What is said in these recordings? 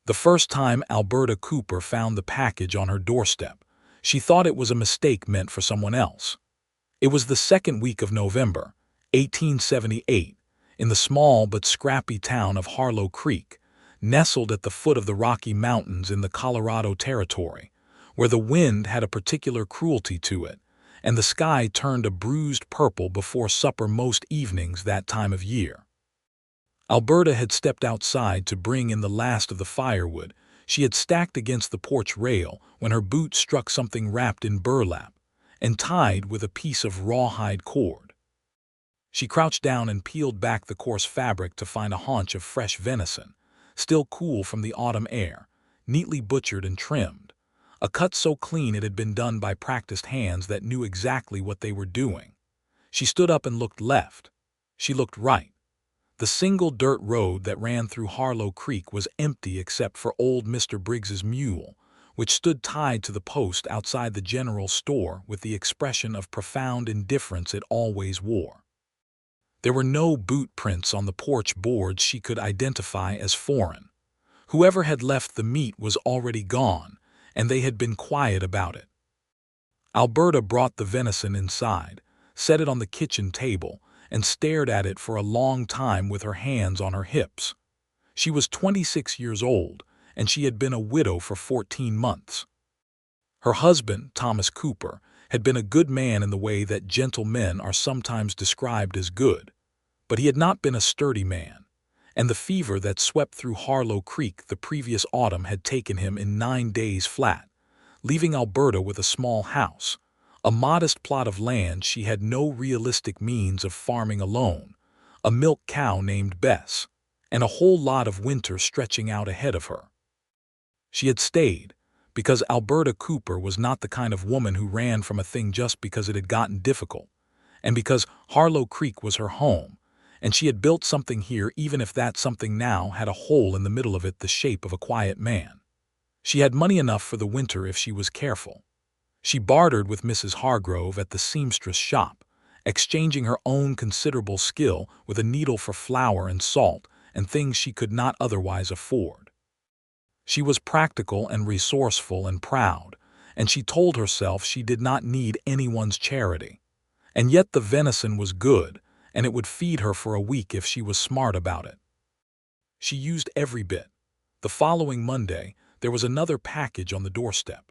The first time Alberta Cooper found the package on her doorstep, she thought it was a mistake meant for someone else. It was the second week of November, 1878, in the small but scrappy town of Harlow Creek, nestled at the foot of the Rocky Mountains in the Colorado Territory, where the wind had a particular cruelty to it, and the sky turned a bruised purple before supper most evenings that time of year. Alberta had stepped outside to bring in the last of the firewood she had stacked against the porch rail when her boot struck something wrapped in burlap and tied with a piece of rawhide cord. She crouched down and peeled back the coarse fabric to find a haunch of fresh venison, still cool from the autumn air, neatly butchered and trimmed, a cut so clean it had been done by practiced hands that knew exactly what they were doing. She stood up and looked left. She looked right. The single dirt road that ran through Harlow Creek was empty except for old Mr. Briggs's mule, which stood tied to the post outside the general store with the expression of profound indifference it always wore. There were no boot prints on the porch boards she could identify as foreign. Whoever had left the meat was already gone, and they had been quiet about it. Alberta brought the venison inside, set it on the kitchen table, and stared at it for a long time with her hands on her hips. She was 26 years old, and she had been a widow for 14 months. Her husband, Thomas Cooper, had been a good man in the way that gentle men are sometimes described as good, but he had not been a sturdy man, and the fever that swept through Harlow Creek the previous autumn had taken him in 9 days flat, leaving Alberta with a small house, a modest plot of land she had no realistic means of farming alone, a milk cow named Bess, and a whole lot of winter stretching out ahead of her. She had stayed because Alberta Cooper was not the kind of woman who ran from a thing just because it had gotten difficult, and because Harlow Creek was her home, and she had built something here even if that something now had a hole in the middle of it the shape of a quiet man. She had money enough for the winter if she was careful. She bartered with Mrs. Hargrove at the seamstress shop, exchanging her own considerable skill with a needle for flour and salt and things she could not otherwise afford. She was practical and resourceful and proud, and she told herself she did not need anyone's charity. And yet the venison was good, and it would feed her for a week if she was smart about it. She used every bit. The following Monday, there was another package on the doorstep.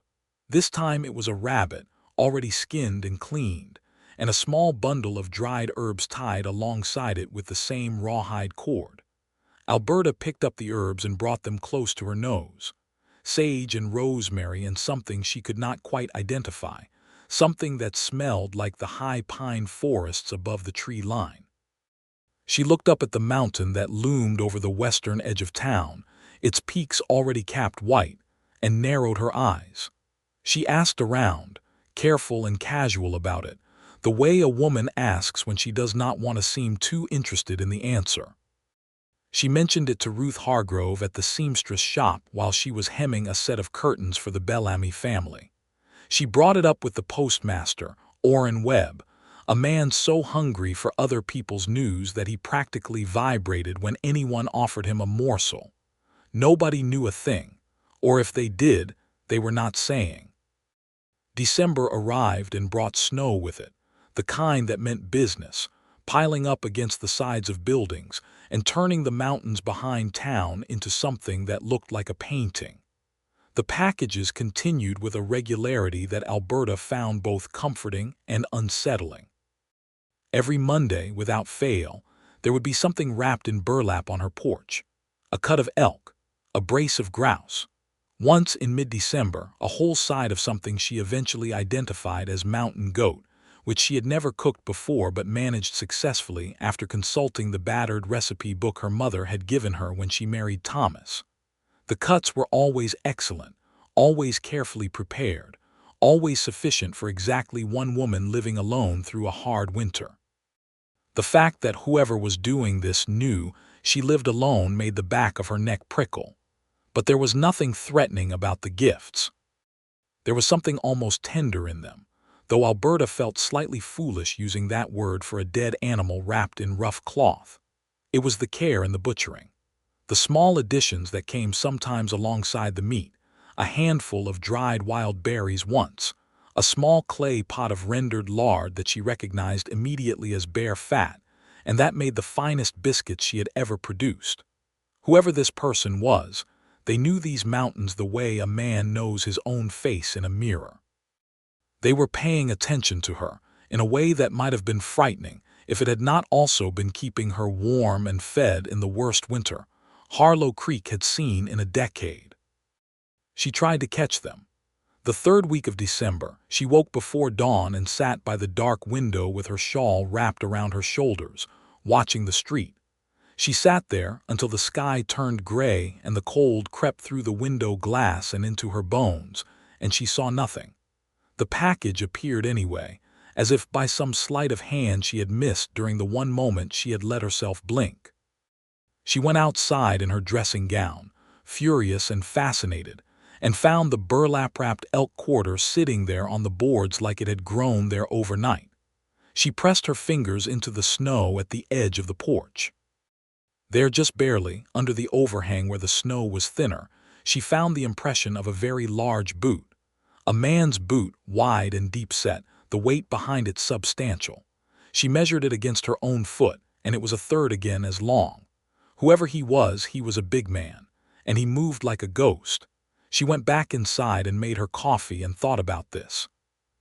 This time it was a rabbit, already skinned and cleaned, and a small bundle of dried herbs tied alongside it with the same rawhide cord. Alberta picked up the herbs and brought them close to her nose. Sage and rosemary and something she could not quite identify, something that smelled like the high pine forests above the tree line. She looked up at the mountain that loomed over the western edge of town, its peaks already capped white, and narrowed her eyes. She asked around, careful and casual about it, the way a woman asks when she does not want to seem too interested in the answer. She mentioned it to Ruth Hargrove at the seamstress shop while she was hemming a set of curtains for the Bellamy family. She brought it up with the postmaster, Orrin Webb, a man so hungry for other people's news that he practically vibrated when anyone offered him a morsel. Nobody knew a thing, or if they did, they were not saying. December arrived and brought snow with it, the kind that meant business, piling up against the sides of buildings and turning the mountains behind town into something that looked like a painting. The packages continued with a regularity that Alberta found both comforting and unsettling. Every Monday, without fail, there would be something wrapped in burlap on her porch, a cut of elk, a brace of grouse. Once in mid-December, a whole side of something she eventually identified as mountain goat, which she had never cooked before but managed successfully after consulting the battered recipe book her mother had given her when she married Thomas. The cuts were always excellent, always carefully prepared, always sufficient for exactly one woman living alone through a hard winter. The fact that whoever was doing this knew she lived alone made the back of her neck prickle. But there was nothing threatening about the gifts. There was something almost tender in them, though Alberta felt slightly foolish using that word for a dead animal wrapped in rough cloth. It was the care and the butchering. The small additions that came sometimes alongside the meat, a handful of dried wild berries once, a small clay pot of rendered lard that she recognized immediately as bear fat, and that made the finest biscuits she had ever produced. Whoever this person was, they knew these mountains the way a man knows his own face in a mirror. They were paying attention to her, in a way that might have been frightening if it had not also been keeping her warm and fed in the worst winter Harlow Creek had seen in a decade. She tried to catch them. The third week of December, she woke before dawn and sat by the dark window with her shawl wrapped around her shoulders, watching the street. She sat there until the sky turned gray and the cold crept through the window glass and into her bones, and she saw nothing. The package appeared anyway, as if by some sleight of hand she had missed during the one moment she had let herself blink. She went outside in her dressing gown, furious and fascinated, and found the burlap-wrapped elk quarter sitting there on the boards like it had grown there overnight. She pressed her fingers into the snow at the edge of the porch. There, just barely, under the overhang where the snow was thinner, she found the impression of a very large boot. A man's boot, wide and deep-set, the weight behind it substantial. She measured it against her own foot, and it was a third again as long. Whoever he was a big man, and he moved like a ghost. She went back inside and made her coffee and thought about this.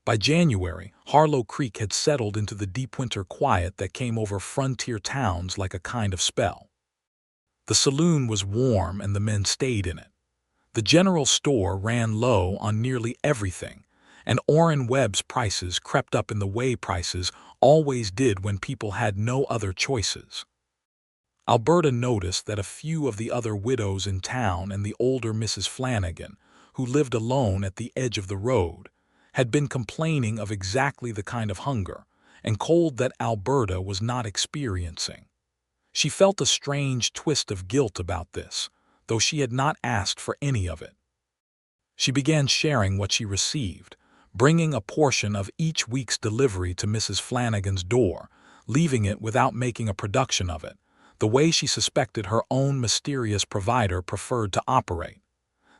By January, Harlow Creek had settled into the deep winter quiet that came over frontier towns like a kind of spell. The saloon was warm and the men stayed in it. The general store ran low on nearly everything, and Orrin Webb's prices crept up in the way prices always did when people had no other choices. Alberta noticed that a few of the other widows in town and the older Mrs. Flanagan, who lived alone at the edge of the road, had been complaining of exactly the kind of hunger and cold that Alberta was not experiencing. She felt a strange twist of guilt about this, though she had not asked for any of it. She began sharing what she received, bringing a portion of each week's delivery to Mrs. Flanagan's door, leaving it without making a production of it, the way she suspected her own mysterious provider preferred to operate.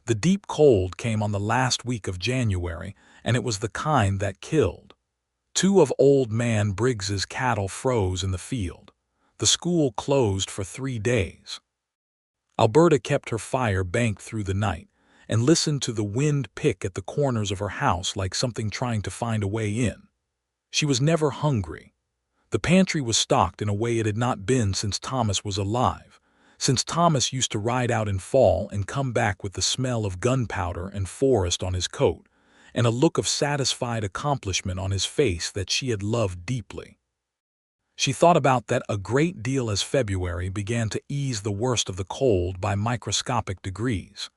The deep cold came on the last week of January, and it was the kind that killed. 2 of old man Briggs's cattle froze in the field. The school closed for 3 days. Alberta kept her fire banked through the night and listened to the wind pick at the corners of her house like something trying to find a way in. She was never hungry. The pantry was stocked in a way it had not been since Thomas was alive, since Thomas used to ride out in fall and come back with the smell of gunpowder and forest on his coat, and a look of satisfied accomplishment on his face that she had loved deeply. She thought about that a great deal as February began to ease the worst of the cold by microscopic degrees.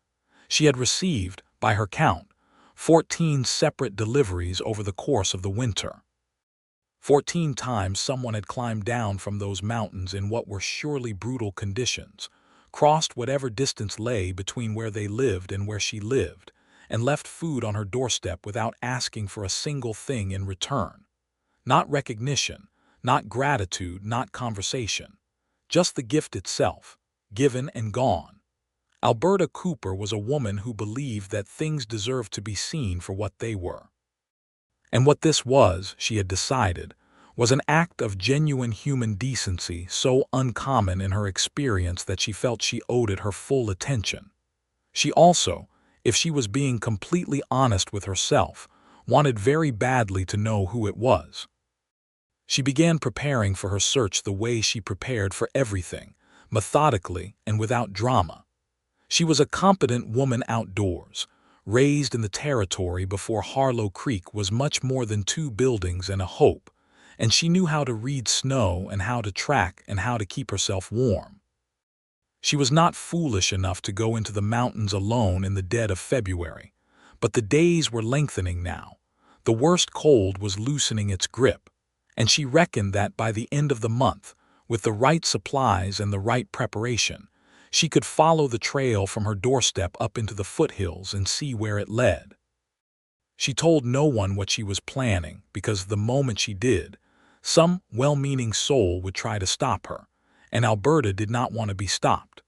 She had received, by her count, 14 separate deliveries over the course of the winter. 14 times someone had climbed down from those mountains in what were surely brutal conditions, crossed whatever distance lay between where they lived and where she lived, and left food on her doorstep without asking for a single thing in return. Not recognition, not gratitude, not conversation. Just the gift itself, given and gone. Alberta Cooper was a woman who believed that things deserved to be seen for what they were. And what this was, she had decided, was an act of genuine human decency so uncommon in her experience that she felt she owed it her full attention. She also, if she was being completely honest with herself, wanted very badly to know who it was. She began preparing for her search the way she prepared for everything, methodically and without drama. She was a competent woman outdoors, raised in the territory before Harlow Creek was much more than 2 buildings and a hope, and she knew how to read snow and how to track and how to keep herself warm. She was not foolish enough to go into the mountains alone in the dead of February, but the days were lengthening now. The worst cold was loosening its grip, and she reckoned that by the end of the month, with the right supplies and the right preparation, she could follow the trail from her doorstep up into the foothills and see where it led. She told no one what she was planning because the moment she did, some well-meaning soul would try to stop her, and Alberta did not want to be stopped.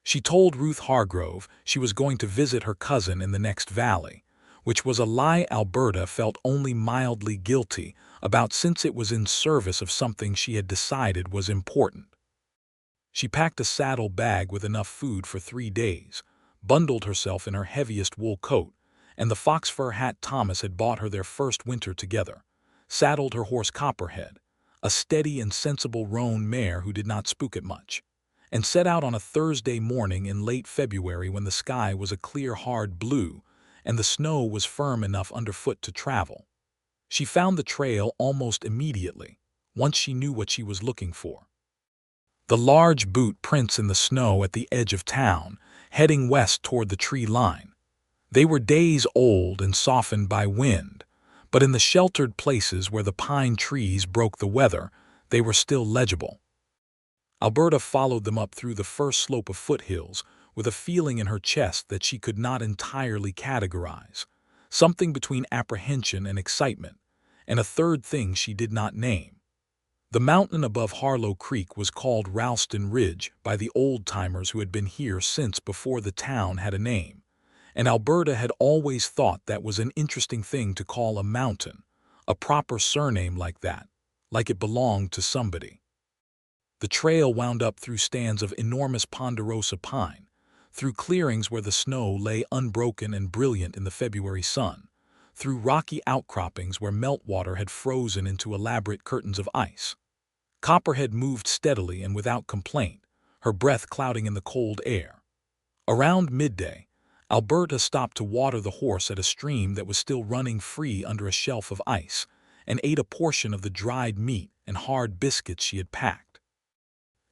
She told Ruth Hargrove she was going to visit her cousin in the next valley, which was a lie Alberta felt only mildly guilty about since it was in service of something she had decided was important. She packed a saddle bag with enough food for 3 days, bundled herself in her heaviest wool coat, and the fox fur hat Thomas had bought her their first winter together, saddled her horse Copperhead, a steady and sensible roan mare who did not spook at much, and set out on a Thursday morning in late February when the sky was a clear hard blue and the snow was firm enough underfoot to travel. She found the trail almost immediately, once she knew what she was looking for. The large boot prints in the snow at the edge of town, heading west toward the tree line. They were days old and softened by wind, but in the sheltered places where the pine trees broke the weather, they were still legible. Alberta followed them up through the first slope of foothills with a feeling in her chest that she could not entirely categorize, something between apprehension and excitement, and a third thing she did not name. The mountain above Harlow Creek was called Ralston Ridge by the old-timers who had been here since before the town had a name, and Alberta had always thought that was an interesting thing to call a mountain, a proper surname like that, like it belonged to somebody. The trail wound up through stands of enormous ponderosa pine, through clearings where the snow lay unbroken and brilliant in the February sun, through rocky outcroppings where meltwater had frozen into elaborate curtains of ice. Copperhead moved steadily and without complaint, her breath clouding in the cold air. Around midday, Alberta stopped to water the horse at a stream that was still running free under a shelf of ice, and ate a portion of the dried meat and hard biscuits she had packed.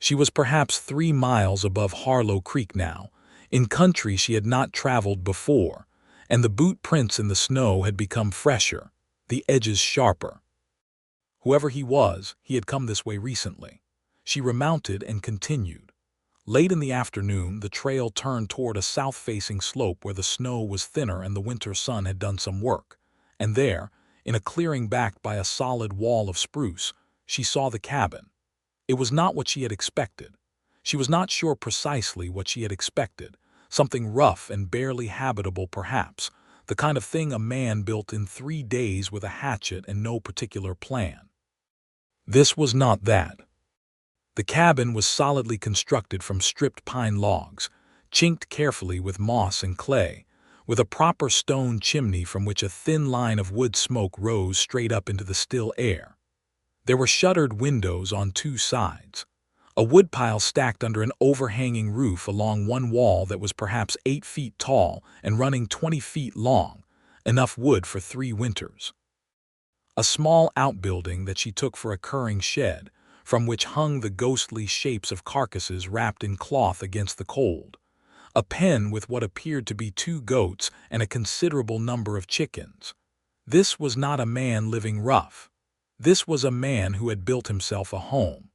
She was perhaps 3 miles above Harlow Creek now, in country she had not traveled before, and the boot prints in the snow had become fresher, the edges sharper. Whoever he was, he had come this way recently. She remounted and continued. Late in the afternoon, the trail turned toward a south-facing slope where the snow was thinner and the winter sun had done some work, and there, in a clearing backed by a solid wall of spruce, she saw the cabin. It was not what she had expected. She was not sure precisely what she had expected, something rough and barely habitable perhaps, the kind of thing a man built in 3 days with a hatchet and no particular plan. This was not that. The cabin was solidly constructed from stripped pine logs, chinked carefully with moss and clay, with a proper stone chimney from which a thin line of wood smoke rose straight up into the still air. There were shuttered windows on 2 sides, a woodpile stacked under an overhanging roof along one wall that was perhaps 8 feet tall and running 20 feet long, enough wood for 3 winters. A small outbuilding that she took for a curring shed, from which hung the ghostly shapes of carcasses wrapped in cloth against the cold. A pen with what appeared to be 2 goats and a considerable number of chickens. This was not a man living rough. This was a man who had built himself a home.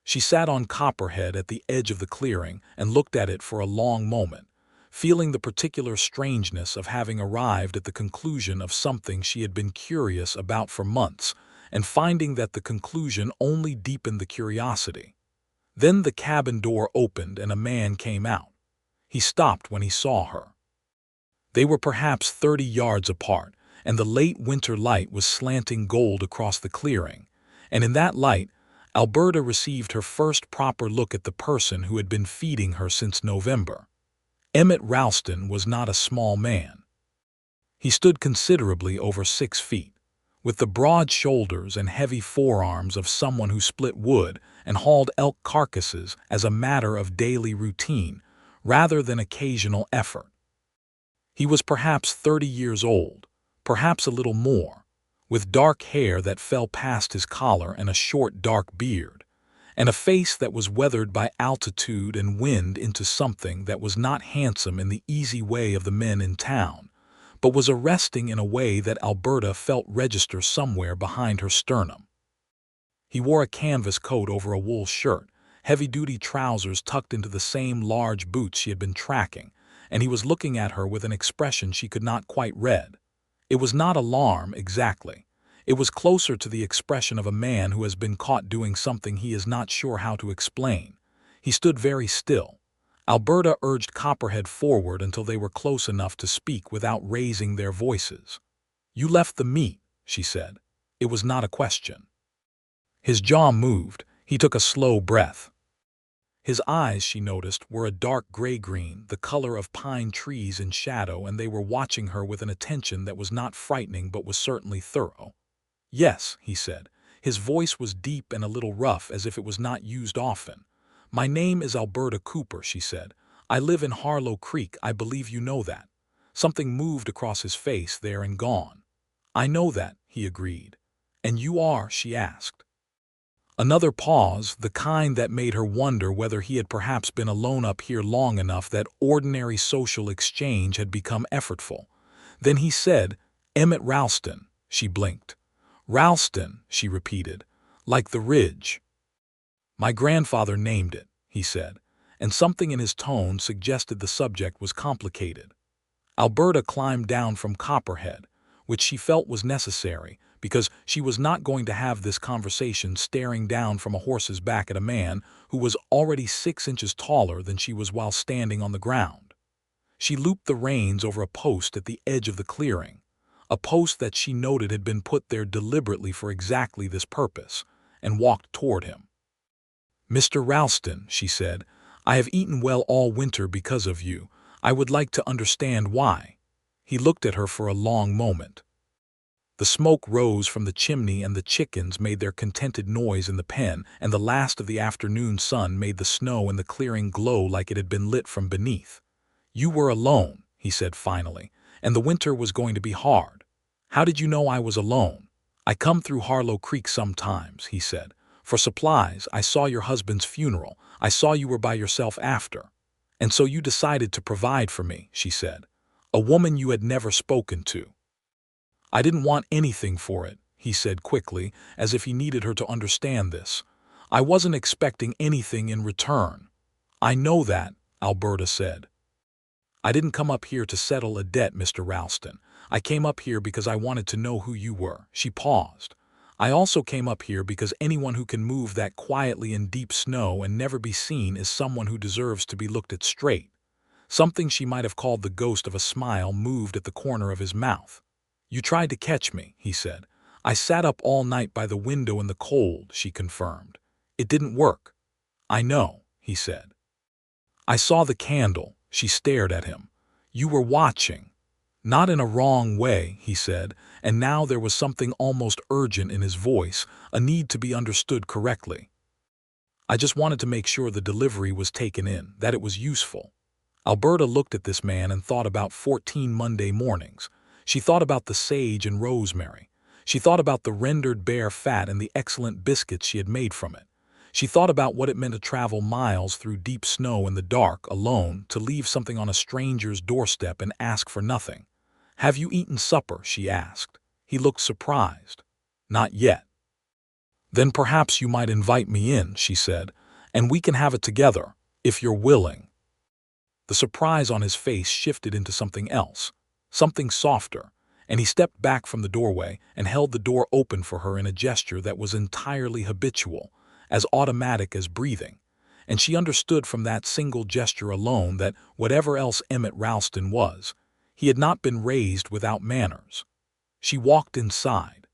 She sat on Copperhead at the edge of the clearing and looked at it for a long moment, feeling the particular strangeness of having arrived at the conclusion of something she had been curious about for months, and finding that the conclusion only deepened the curiosity. Then the cabin door opened and a man came out. He stopped when he saw her. They were perhaps 30 yards apart, and the late winter light was slanting gold across the clearing, and in that light, Alberta received her first proper look at the person who had been feeding her since November. Emmett Ralston was not a small man. He stood considerably over 6 feet, with the broad shoulders and heavy forearms of someone who split wood and hauled elk carcasses as a matter of daily routine rather than occasional effort. He was perhaps 30 years old, perhaps a little more, with dark hair that fell past his collar and a short dark beard, and a face that was weathered by altitude and wind into something that was not handsome in the easy way of the men in town, but was arresting in a way that Alberta felt register somewhere behind her sternum. He wore a canvas coat over a wool shirt, heavy-duty trousers tucked into the same large boots she had been tracking, and he was looking at her with an expression she could not quite read. It was not alarm, exactly. It was closer to the expression of a man who has been caught doing something he is not sure how to explain. He stood very still, Alberta urged Copperhead forward until they were close enough to speak without raising their voices. "You left the meat," she said. It was not a question. His jaw moved. He took a slow breath. His eyes, she noticed, were a dark gray-green, the color of pine trees in shadow, and they were watching her with an attention that was not frightening but was certainly thorough. "Yes," he said. His voice was deep and a little rough, as if it was not used often. "My name is Alberta Cooper," she said. "I live in Harlow Creek. I believe you know that." Something moved across his face there and gone. "I know that," he agreed. "And you are?" she asked. Another pause, the kind that made her wonder whether he had perhaps been alone up here long enough that ordinary social exchange had become effortful. Then he said, "Emmett Ralston." She blinked. "Ralston," she repeated, "like the ridge." "My grandfather named it," he said, and something in his tone suggested the subject was complicated. Alberta climbed down from Copperhead, which she felt was necessary, because she was not going to have this conversation staring down from a horse's back at a man who was already 6 inches taller than she was while standing on the ground. She looped the reins over a post at the edge of the clearing, a post that she noted had been put there deliberately for exactly this purpose, and walked toward him. "Mr. Ralston," she said, "I have eaten well all winter because of you. I would like to understand why." He looked at her for a long moment. The smoke rose from the chimney and the chickens made their contented noise in the pen, and the last of the afternoon sun made the snow in the clearing glow like it had been lit from beneath. "You were alone," he said finally, "and the winter was going to be hard." "How did you know I was alone?" "I come through Harlow Creek sometimes," he said. "For supplies. I saw your husband's funeral. I saw you were by yourself after. And so you decided to provide for me," she said. "A woman you had never spoken to." "I didn't want anything for it," he said quickly, as if he needed her to understand this. "I wasn't expecting anything in return." "I know that," Alberta said. "I didn't come up here to settle a debt, Mr. Ralston. I came up here because I wanted to know who you were." She paused. "I also came up here because anyone who can move that quietly in deep snow and never be seen is someone who deserves to be looked at straight." Something she might have called the ghost of a smile moved at the corner of his mouth. "You tried to catch me," he said. "I sat up all night by the window in the cold," she confirmed. "It didn't work." "I know," he said. "I saw the candle." She stared at him. "You were watching." "Not in a wrong way," he said, and now there was something almost urgent in his voice, a need to be understood correctly. "I just wanted to make sure the delivery was taken in, that it was useful." Alberta looked at this man and thought about 14 Monday mornings. She thought about the sage and rosemary. She thought about the rendered bear fat and the excellent biscuits she had made from it. She thought about what it meant to travel miles through deep snow in the dark, alone, to leave something on a stranger's doorstep and ask for nothing. "Have you eaten supper?" she asked. He looked surprised. "Not yet." "Then perhaps you might invite me in," she said, "and we can have it together, if you're willing." The surprise on his face shifted into something else, something softer, and he stepped back from the doorway and held the door open for her in a gesture that was entirely habitual, as automatic as breathing, and she understood from that single gesture alone that whatever else Emmett Ralston was, he had not been raised without manners. She walked inside.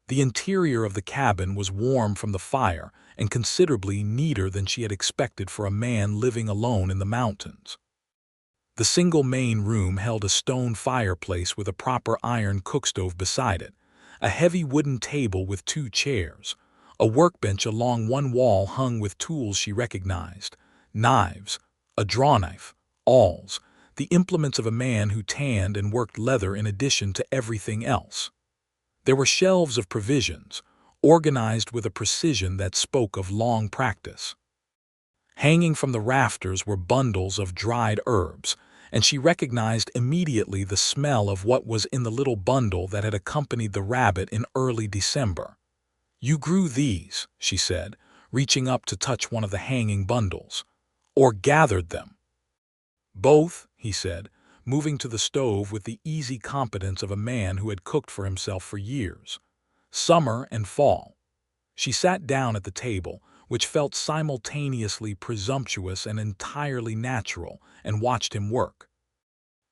The interior of the cabin was warm from the fire and considerably neater than she had expected for a man living alone in the mountains. The single main room held a stone fireplace with a proper iron cookstove beside it, a heavy wooden table with 2 chairs, a workbench along one wall hung with tools she recognized, knives, a drawknife, awls, the implements of a man who tanned and worked leather in addition to everything else. There were shelves of provisions, organized with a precision that spoke of long practice. Hanging from the rafters were bundles of dried herbs, and she recognized immediately the smell of what was in the little bundle that had accompanied the rabbit in early December. "You grew these," she said, reaching up to touch one of the hanging bundles. "Or gathered them?" "Both," he said, moving to the stove with the easy competence of a man who had cooked for himself for years. "Summer and fall." She sat down at the table, which felt simultaneously presumptuous and entirely natural, and watched him work.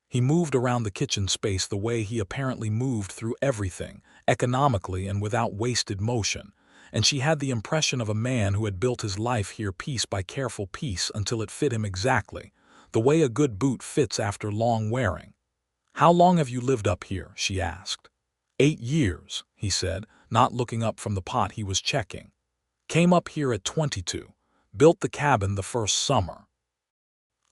He moved around the kitchen space the way he apparently moved through everything, economically and without wasted motion, and she had the impression of a man who had built his life here piece by careful piece until it fit him exactly, the way a good boot fits after long wearing. "How long have you lived up here?" she asked. 8 years, he said, not looking up from the pot he was checking. "Came up here at 22. Built the cabin the first summer."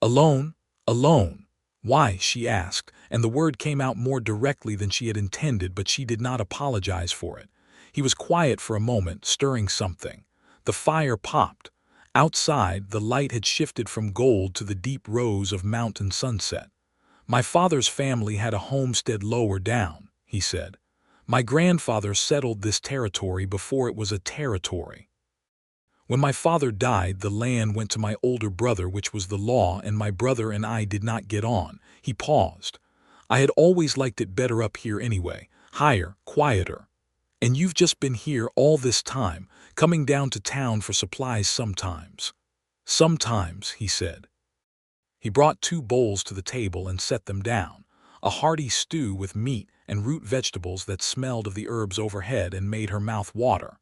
"Alone? Alone? Why?" she asked, and the word came out more directly than she had intended, but she did not apologize for it. He was quiet for a moment, stirring something. The fire popped. Outside, the light had shifted from gold to the deep rose of mountain sunset. "My father's family had a homestead lower down," he said. "My grandfather settled this territory before it was a territory. When my father died, the land went to my older brother, which was the law, and my brother and I did not get on." He paused. "I had always liked it better up here anyway, higher, quieter. And you've just been here all this time, coming down to town for supplies sometimes." "Sometimes," he said. He brought 2 bowls to the table and set them down, a hearty stew with meat and root vegetables that smelled of the herbs overhead and made her mouth water.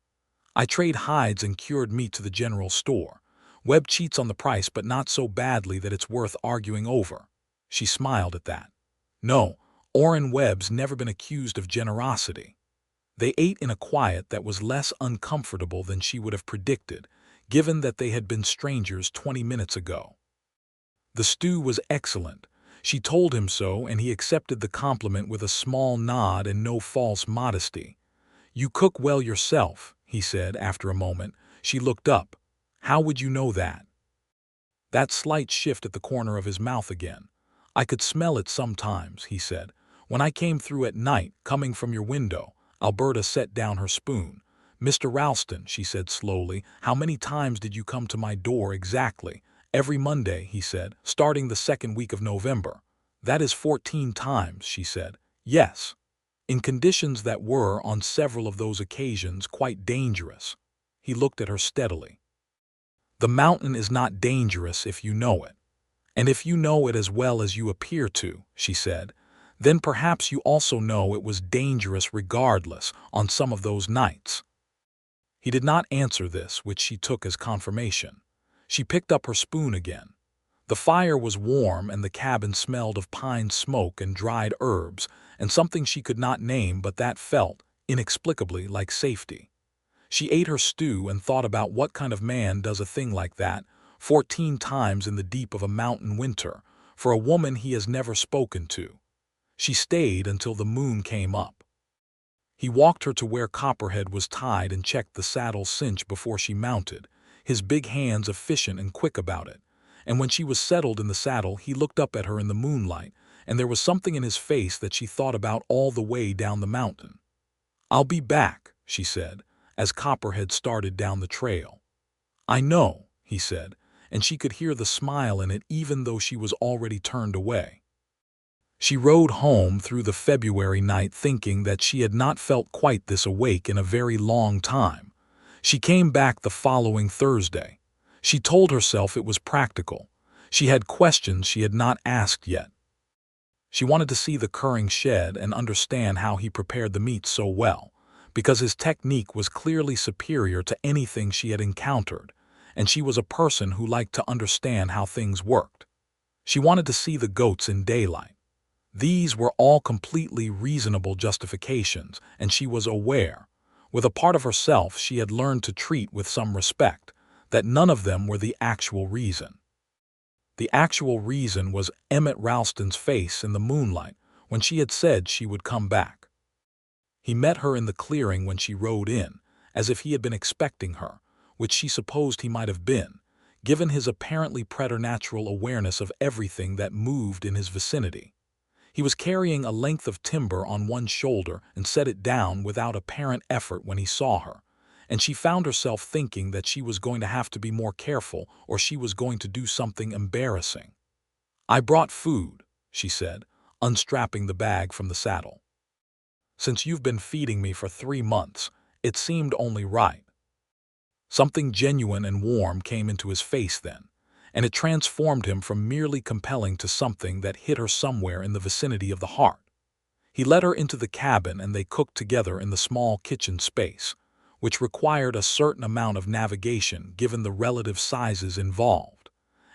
"I trade hides and cured meat to the general store. Webb cheats on the price, but not so badly that it's worth arguing over." She smiled at that. "No, Orrin Webb's never been accused of generosity." They ate in a quiet that was less uncomfortable than she would have predicted, given that they had been strangers 20 minutes ago. The stew was excellent. She told him so, and he accepted the compliment with a small nod and no false modesty. "You cook well yourself," he said after a moment. She looked up. "How would you know that?" That slight shift at the corner of his mouth again. "I could smell it sometimes," he said. "When I came through at night, coming from your window." Alberta set down her spoon. "Mr. Ralston," she said slowly, "how many times did you come to my door exactly?" "Every Monday," he said, "starting the 2nd week of November." "That is 14 times," she said. "Yes." "In conditions that were, on several of those occasions, quite dangerous." He looked at her steadily. "The mountain is not dangerous if you know it. And if you know it as well as you appear to," she said, "then perhaps you also know it was dangerous regardless on some of those nights." He did not answer this, which she took as confirmation. She picked up her spoon again. The fire was warm and the cabin smelled of pine smoke and dried herbs and something she could not name, but that felt, inexplicably, like safety. She ate her stew and thought about what kind of man does a thing like that 14 times in the deep of a mountain winter for a woman he has never spoken to. She stayed until the moon came up. He walked her to where Copperhead was tied and checked the saddle cinch before she mounted, his big hands efficient and quick about it. And when she was settled in the saddle, he looked up at her in the moonlight, and there was something in his face that she thought about all the way down the mountain. "I'll be back," she said, as Copperhead started down the trail. "I know," he said, and she could hear the smile in it even though she was already turned away. She rode home through the February night thinking that she had not felt quite this awake in a very long time. She came back the following Thursday. She told herself it was practical. She had questions she had not asked yet. She wanted to see the curing shed and understand how he prepared the meat so well, because his technique was clearly superior to anything she had encountered, and she was a person who liked to understand how things worked. She wanted to see the goats in daylight. These were all completely reasonable justifications, and she was aware, with a part of herself she had learned to treat with some respect, that none of them were the actual reason. The actual reason was Emmett Ralston's face in the moonlight when she had said she would come back. He met her in the clearing when she rode in, as if he had been expecting her, which she supposed he might have been, given his apparently preternatural awareness of everything that moved in his vicinity. He was carrying a length of timber on one shoulder and set it down without apparent effort when he saw her, and she found herself thinking that she was going to have to be more careful or she was going to do something embarrassing. "I brought food," she said, unstrapping the bag from the saddle. "Since you've been feeding me for 3 months, it seemed only right." Something genuine and warm came into his face then, and it transformed him from merely compelling to something that hit her somewhere in the vicinity of the heart. He led her into the cabin and they cooked together in the small kitchen space, which required a certain amount of navigation given the relative sizes involved.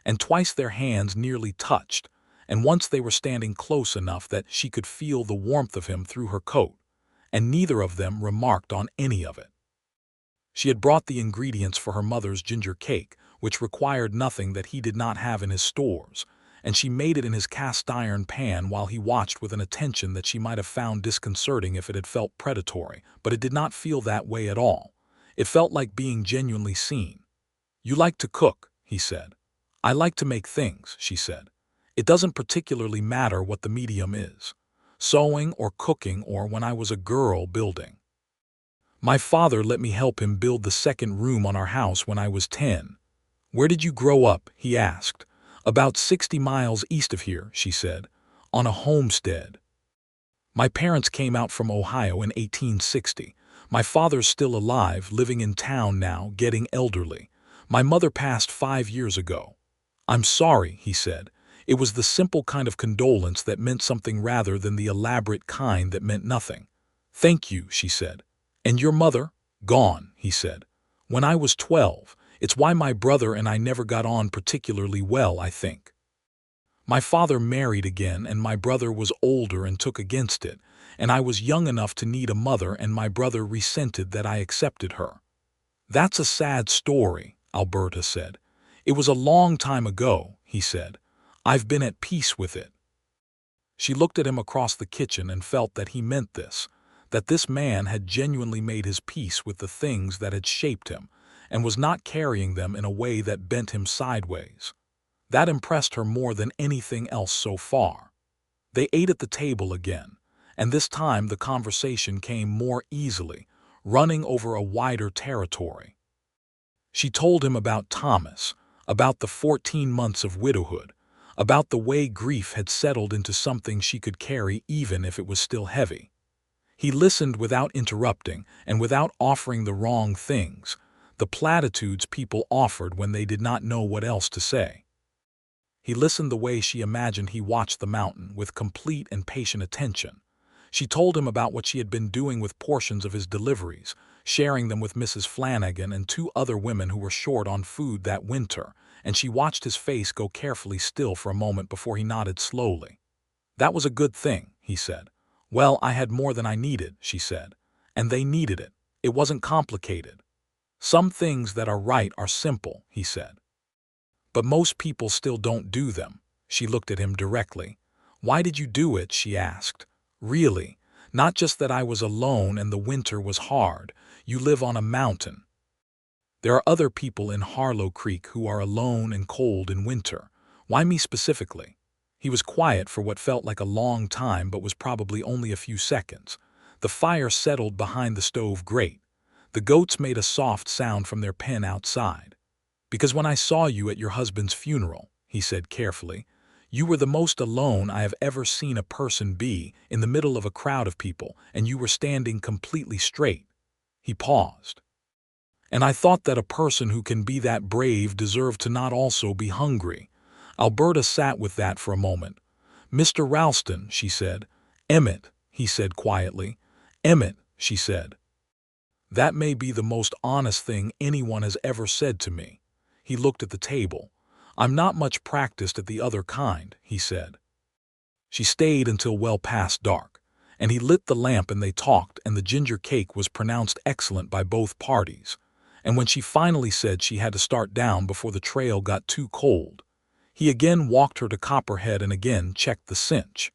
And twice their hands nearly touched, and once they were standing close enough that she could feel the warmth of him through her coat, and neither of them remarked on any of it. She had brought the ingredients for her mother's ginger cake, which required nothing that he did not have in his stores, and she made it in his cast-iron pan while he watched with an attention that she might have found disconcerting if it had felt predatory, but it did not feel that way at all. It felt like being genuinely seen. "You like to cook," he said. "I like to make things," she said. "It doesn't particularly matter what the medium is. Sewing or cooking or when I was a girl building. My father let me help him build the second room on our house when I was 10. "Where did you grow up?" he asked. "About 60 miles east of here," she said, "on a homestead. My parents came out from Ohio in 1860. My father's still alive, living in town now, getting elderly. My mother passed 5 years ago." "I'm sorry," he said. It was the simple kind of condolence that meant something rather than the elaborate kind that meant nothing. "Thank you," she said. "And your mother?" "Gone," he said. "When I was 12. It's why my brother and I never got on particularly well, I think. My father married again and my brother was older and took against it, and I was young enough to need a mother and my brother resented that I accepted her." "That's a sad story," Alberta said. "It was a long time ago," he said. "I've been at peace with it." She looked at him across the kitchen and felt that he meant this, that this man had genuinely made his peace with the things that had shaped him, and was not carrying them in a way that bent him sideways. That impressed her more than anything else so far. They ate at the table again, and this time the conversation came more easily, running over a wider territory. She told him about Thomas, about the 14 months of widowhood, about the way grief had settled into something she could carry even if it was still heavy. He listened without interrupting and without offering the wrong things, the platitudes people offered when they did not know what else to say. He listened the way she imagined he watched the mountain, with complete and patient attention. She told him about what she had been doing with portions of his deliveries, sharing them with Mrs. Flanagan and 2 other women who were short on food that winter, and she watched his face go carefully still for a moment before he nodded slowly. "That was a good thing," he said. "Well, I had more than I needed," she said. "And they needed it. It wasn't complicated. Some things that are right are simple," he said. "But most people still don't do them." She looked at him directly. "Why did you do it?" she asked. "Really, not just that I was alone and the winter was hard. You live on a mountain. There are other people in Harlow Creek who are alone and cold in winter. Why me specifically?" He was quiet for what felt like a long time but was probably only a few seconds. The fire settled behind the stove grate. The goats made a soft sound from their pen outside. "Because when I saw you at your husband's funeral," he said carefully, "you were the most alone I have ever seen a person be, in the middle of a crowd of people, and you were standing completely straight." He paused. "And I thought that a person who can be that brave deserved to not also be hungry." Alberta sat with that for a moment. "Mr. Ralston," she said. "Emmett," he said quietly. "Emmett," she said. "That may be the most honest thing anyone has ever said to me." He looked at the table. "I'm not much practiced at the other kind," he said. She stayed until well past dark, and he lit the lamp and they talked, and the ginger cake was pronounced excellent by both parties. And when she finally said she had to start down before the trail got too cold, he again walked her to Copperhead and again checked the cinch.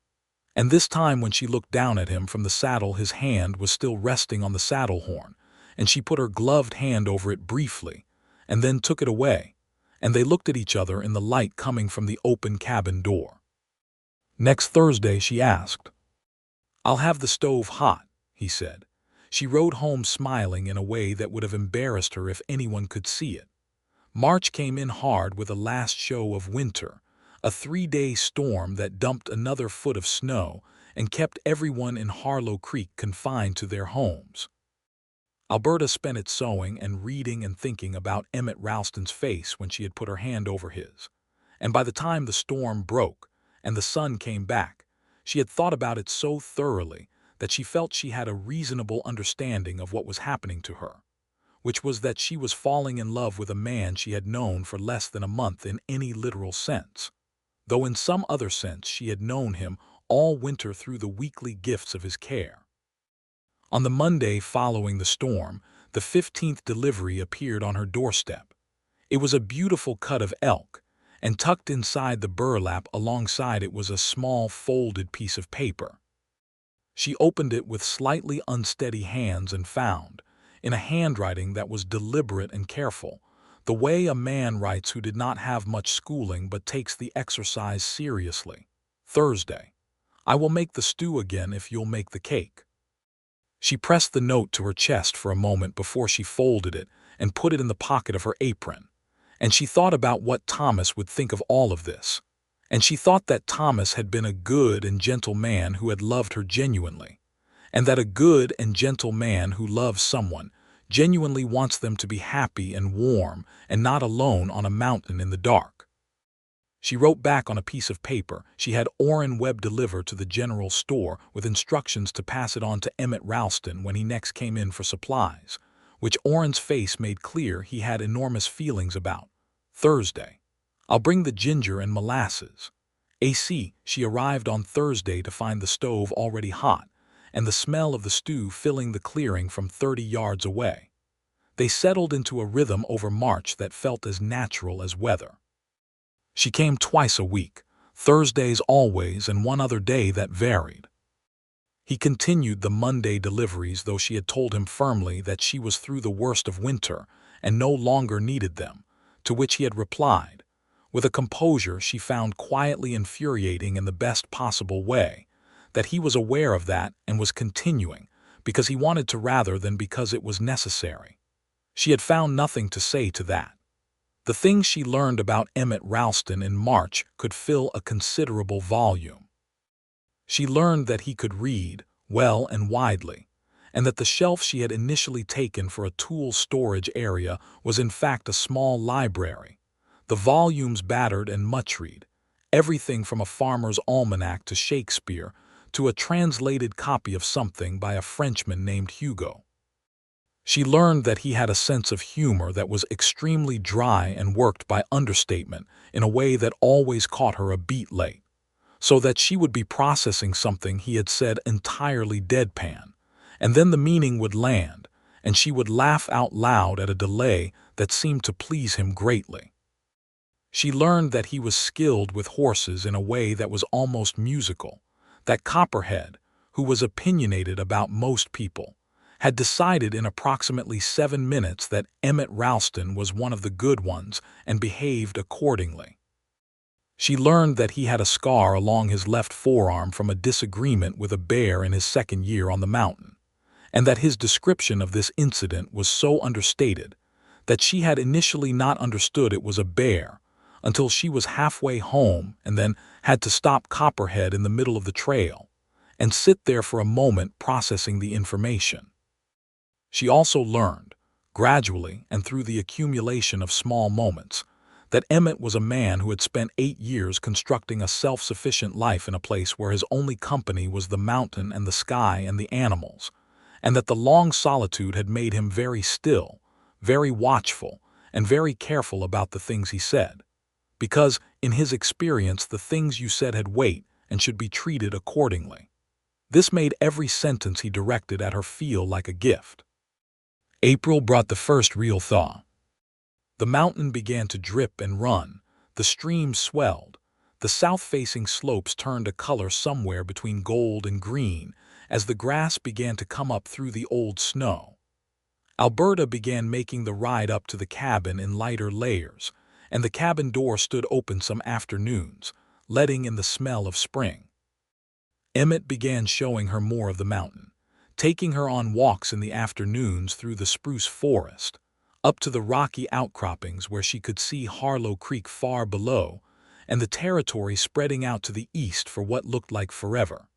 And this time when she looked down at him from the saddle his hand was still resting on the saddle horn, and she put her gloved hand over it briefly, and then took it away, and they looked at each other in the light coming from the open cabin door. "Next Thursday?" she asked. "I'll have the stove hot," he said. She rode home smiling in a way that would have embarrassed her if anyone could see it. March came in hard with a last show of winter, a 3-day storm that dumped another foot of snow and kept everyone in Harlow Creek confined to their homes. Alberta spent it sewing and reading and thinking about Emmett Ralston's face when she had put her hand over his. And by the time the storm broke and the sun came back, she had thought about it so thoroughly that she felt she had a reasonable understanding of what was happening to her, which was that she was falling in love with a man she had known for less than a month in any literal sense, though in some other sense she had known him all winter through the weekly gifts of his care. On the Monday following the storm, the 15th delivery appeared on her doorstep. It was a beautiful cut of elk, and tucked inside the burlap alongside it was a small folded piece of paper. She opened it with slightly unsteady hands and found, in a handwriting that was deliberate and careful, the way a man writes who did not have much schooling but takes the exercise seriously. Thursday. I will make the stew again if you'll make the cake. She pressed the note to her chest for a moment before she folded it and put it in the pocket of her apron. And she thought about what Thomas would think of all of this. And she thought that Thomas had been a good and gentle man who had loved her genuinely, and that a good and gentle man who loves someone genuinely wants them to be happy and warm and not alone on a mountain in the dark. She wrote back on a piece of paper she had Orrin Webb deliver to the general store with instructions to pass it on to Emmett Ralston when he next came in for supplies, which Orrin's face made clear he had enormous feelings about. Thursday. I'll bring the ginger and molasses. AC. She arrived on Thursday to find the stove already hot and the smell of the stew filling the clearing from 30 yards away. They settled into a rhythm over March that felt as natural as weather. She came twice a week, Thursdays always and one other day that varied. He continued the Monday deliveries, though she had told him firmly that she was through the worst of winter and no longer needed them, to which he had replied, with a composure she found quietly infuriating in the best possible way, that he was aware of that and was continuing, because he wanted to rather than because it was necessary. She had found nothing to say to that. The things she learned about Emmett Ralston in March could fill a considerable volume. She learned that he could read, well and widely, and that the shelf she had initially taken for a tool storage area was in fact a small library, the volumes battered and much-read, everything from a farmer's almanac to Shakespeare to a translated copy of something by a Frenchman named Hugo. She learned that he had a sense of humor that was extremely dry and worked by understatement in a way that always caught her a beat late, so that she would be processing something he had said entirely deadpan, and then the meaning would land, and she would laugh out loud at a delay that seemed to please him greatly. She learned that he was skilled with horses in a way that was almost musical, that Copperhead, who was opinionated about most people, had decided in approximately 7 minutes that Emmett Ralston was one of the good ones and behaved accordingly. She learned that he had a scar along his left forearm from a disagreement with a bear in his second year on the mountain, and that his description of this incident was so understated that she had initially not understood it was a bear until she was halfway home and then had to stop Copperhead in the middle of the trail and sit there for a moment processing the information. She also learned, gradually and through the accumulation of small moments, that Emmett was a man who had spent 8 years constructing a self-sufficient life in a place where his only company was the mountain and the sky and the animals, and that the long solitude had made him very still, very watchful, and very careful about the things he said, because, in his experience, the things you said had weight and should be treated accordingly. This made every sentence he directed at her feel like a gift. April brought the first real thaw. The mountain began to drip and run, the stream swelled, the south-facing slopes turned a color somewhere between gold and green as the grass began to come up through the old snow. Alberta began making the ride up to the cabin in lighter layers, and the cabin door stood open some afternoons, letting in the smell of spring. Emmett began showing her more of the mountain, taking her on walks in the afternoons through the spruce forest, up to the rocky outcroppings where she could see Harlow Creek far below, and the territory spreading out to the east for what looked like forever.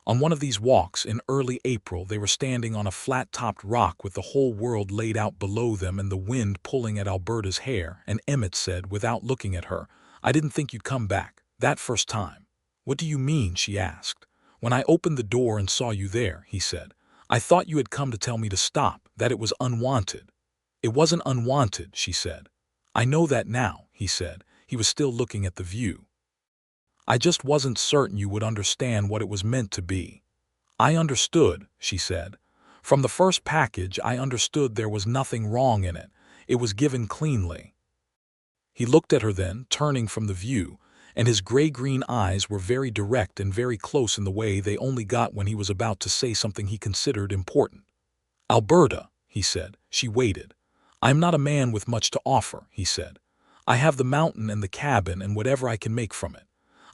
On one of these walks in early April, they were standing on a flat-topped rock with the whole world laid out below them and the wind pulling at Alberta's hair, and Emmett said, without looking at her, "I didn't think you'd come back, that first time." "What do you mean?" she asked. "When I opened the door and saw you there," he said, "I thought you had come to tell me to stop, that it was unwanted." "It wasn't unwanted," she said. "I know that now," he said. He was still looking at the view. "I just wasn't certain you would understand what it was meant to be." "I understood," she said. "From the first package I understood there was nothing wrong in it. It was given cleanly." He looked at her then, turning from the view, and his gray-green eyes were very direct and very close in the way they only got when he was about to say something he considered important. "Alberta," he said. She waited. "I am not a man with much to offer," he said. "I have the mountain and the cabin and whatever I can make from it.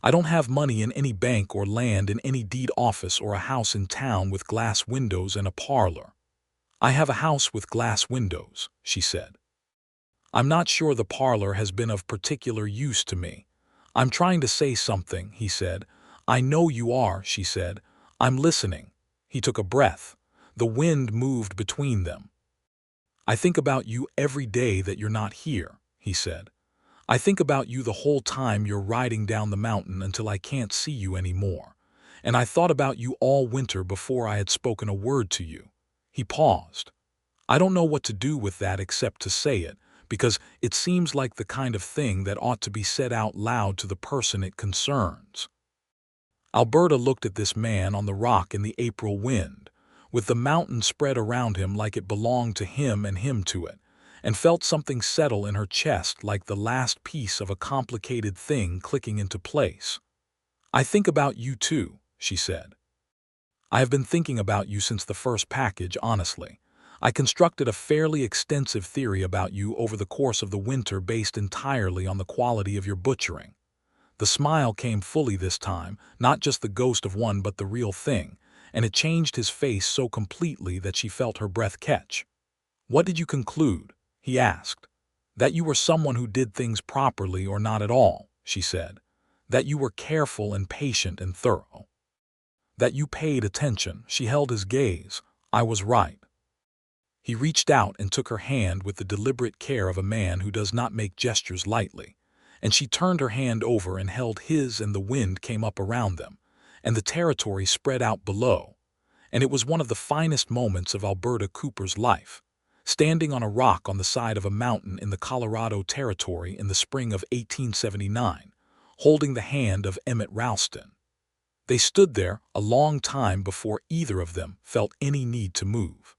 I don't have money in any bank or land in any deed office or a house in town with glass windows and a parlor." "I have a house with glass windows," she said. "I'm not sure the parlor has been of particular use to me." "I'm trying to say something," he said. "I know you are," she said. "I'm listening." He took a breath. The wind moved between them. "I think about you every day that you're not here," he said. "I think about you the whole time you're riding down the mountain until I can't see you anymore. And I thought about you all winter before I had spoken a word to you." He paused. "I don't know what to do with that except to say it, because it seems like the kind of thing that ought to be said out loud to the person it concerns." Alberta looked at this man on the rock in the April wind, with the mountain spread around him like it belonged to him and him to it, and felt something settle in her chest like the last piece of a complicated thing clicking into place. "I think about you too," she said. "I have been thinking about you since the first package, honestly. I constructed a fairly extensive theory about you over the course of the winter based entirely on the quality of your butchering." The smile came fully this time, not just the ghost of one but the real thing, and it changed his face so completely that she felt her breath catch. "What did you conclude?" he asked. "That you were someone who did things properly or not at all," she said. "That you were careful and patient and thorough. That you paid attention." She held his gaze. "I was right." He reached out and took her hand with the deliberate care of a man who does not make gestures lightly, and she turned her hand over and held his, and the wind came up around them, and the territory spread out below, and it was one of the finest moments of Alberta Cooper's life. Standing on a rock on the side of a mountain in the Colorado Territory in the spring of 1879, holding the hand of Emmett Ralston. They stood there a long time before either of them felt any need to move.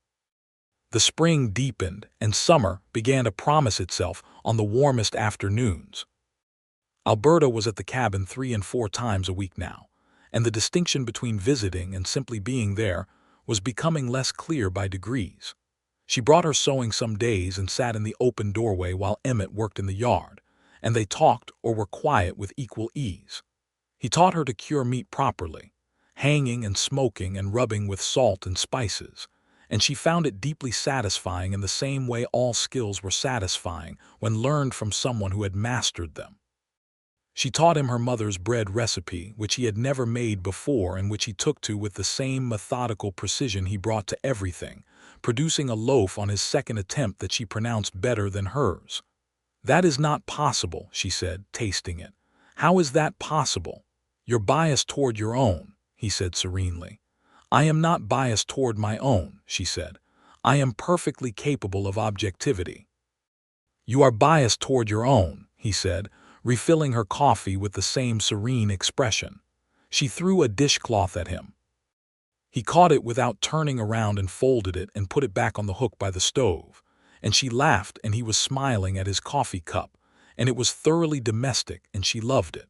The spring deepened, and summer began to promise itself on the warmest afternoons. Alberta was at the cabin 3 and 4 times a week now, and the distinction between visiting and simply being there was becoming less clear by degrees. She brought her sewing some days and sat in the open doorway while Emmett worked in the yard, and they talked or were quiet with equal ease. He taught her to cure meat properly, hanging and smoking and rubbing with salt and spices, and she found it deeply satisfying in the same way all skills were satisfying when learned from someone who had mastered them. She taught him her mother's bread recipe, which he had never made before and which he took to with the same methodical precision he brought to everything, producing a loaf on his second attempt that she pronounced better than hers. "That is not possible," she said, tasting it. "How is that possible?" "You're biased toward your own," he said serenely. "I am not biased toward my own," she said. "I am perfectly capable of objectivity." "You are biased toward your own," he said, refilling her coffee with the same serene expression. She threw a dishcloth at him. He caught it without turning around and folded it and put it back on the hook by the stove, and she laughed, and he was smiling at his coffee cup, and it was thoroughly domestic, and she loved it.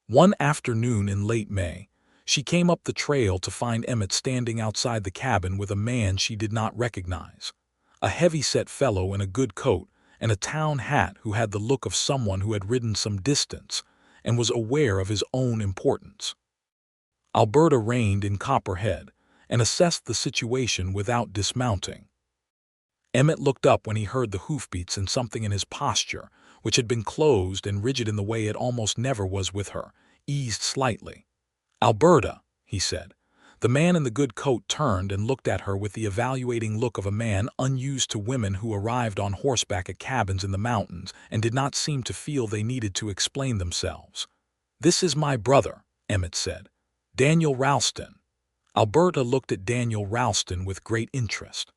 One afternoon in late May, she came up the trail to find Emmett standing outside the cabin with a man she did not recognize, a heavy-set fellow in a good coat and a town hat who had the look of someone who had ridden some distance and was aware of his own importance. Alberta reined in Copperhead and assessed the situation without dismounting. Emmett looked up when he heard the hoofbeats, and something in his posture, which had been closed and rigid in the way it almost never was with her, eased slightly. "Alberta," he said, The man in the good coat turned and looked at her with the evaluating look of a man unused to women who arrived on horseback at cabins in the mountains and did not seem to feel they needed to explain themselves. "This is my brother," Emmett said. "Daniel Ralston." Alberta looked at Daniel Ralston with great interest.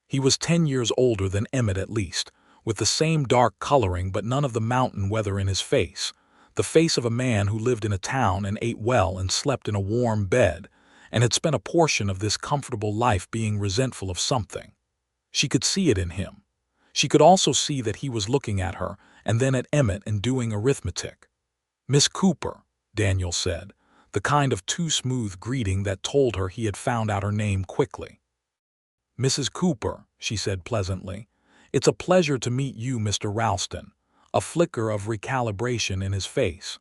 He was 10 years older than Emmett at least, with the same dark coloring but none of the mountain weather in his face, the face of a man who lived in a town and ate well and slept in a warm bed, and had spent a portion of this comfortable life being resentful of something. She could see it in him. She could also see that he was looking at her and then at Emmett and doing arithmetic. "Miss Cooper," Daniel said, the kind of too smooth greeting that told her he had found out her name quickly. "Mrs. Cooper," she said pleasantly, "it's a pleasure to meet you, Mr. Ralston," a flicker of recalibration in his face.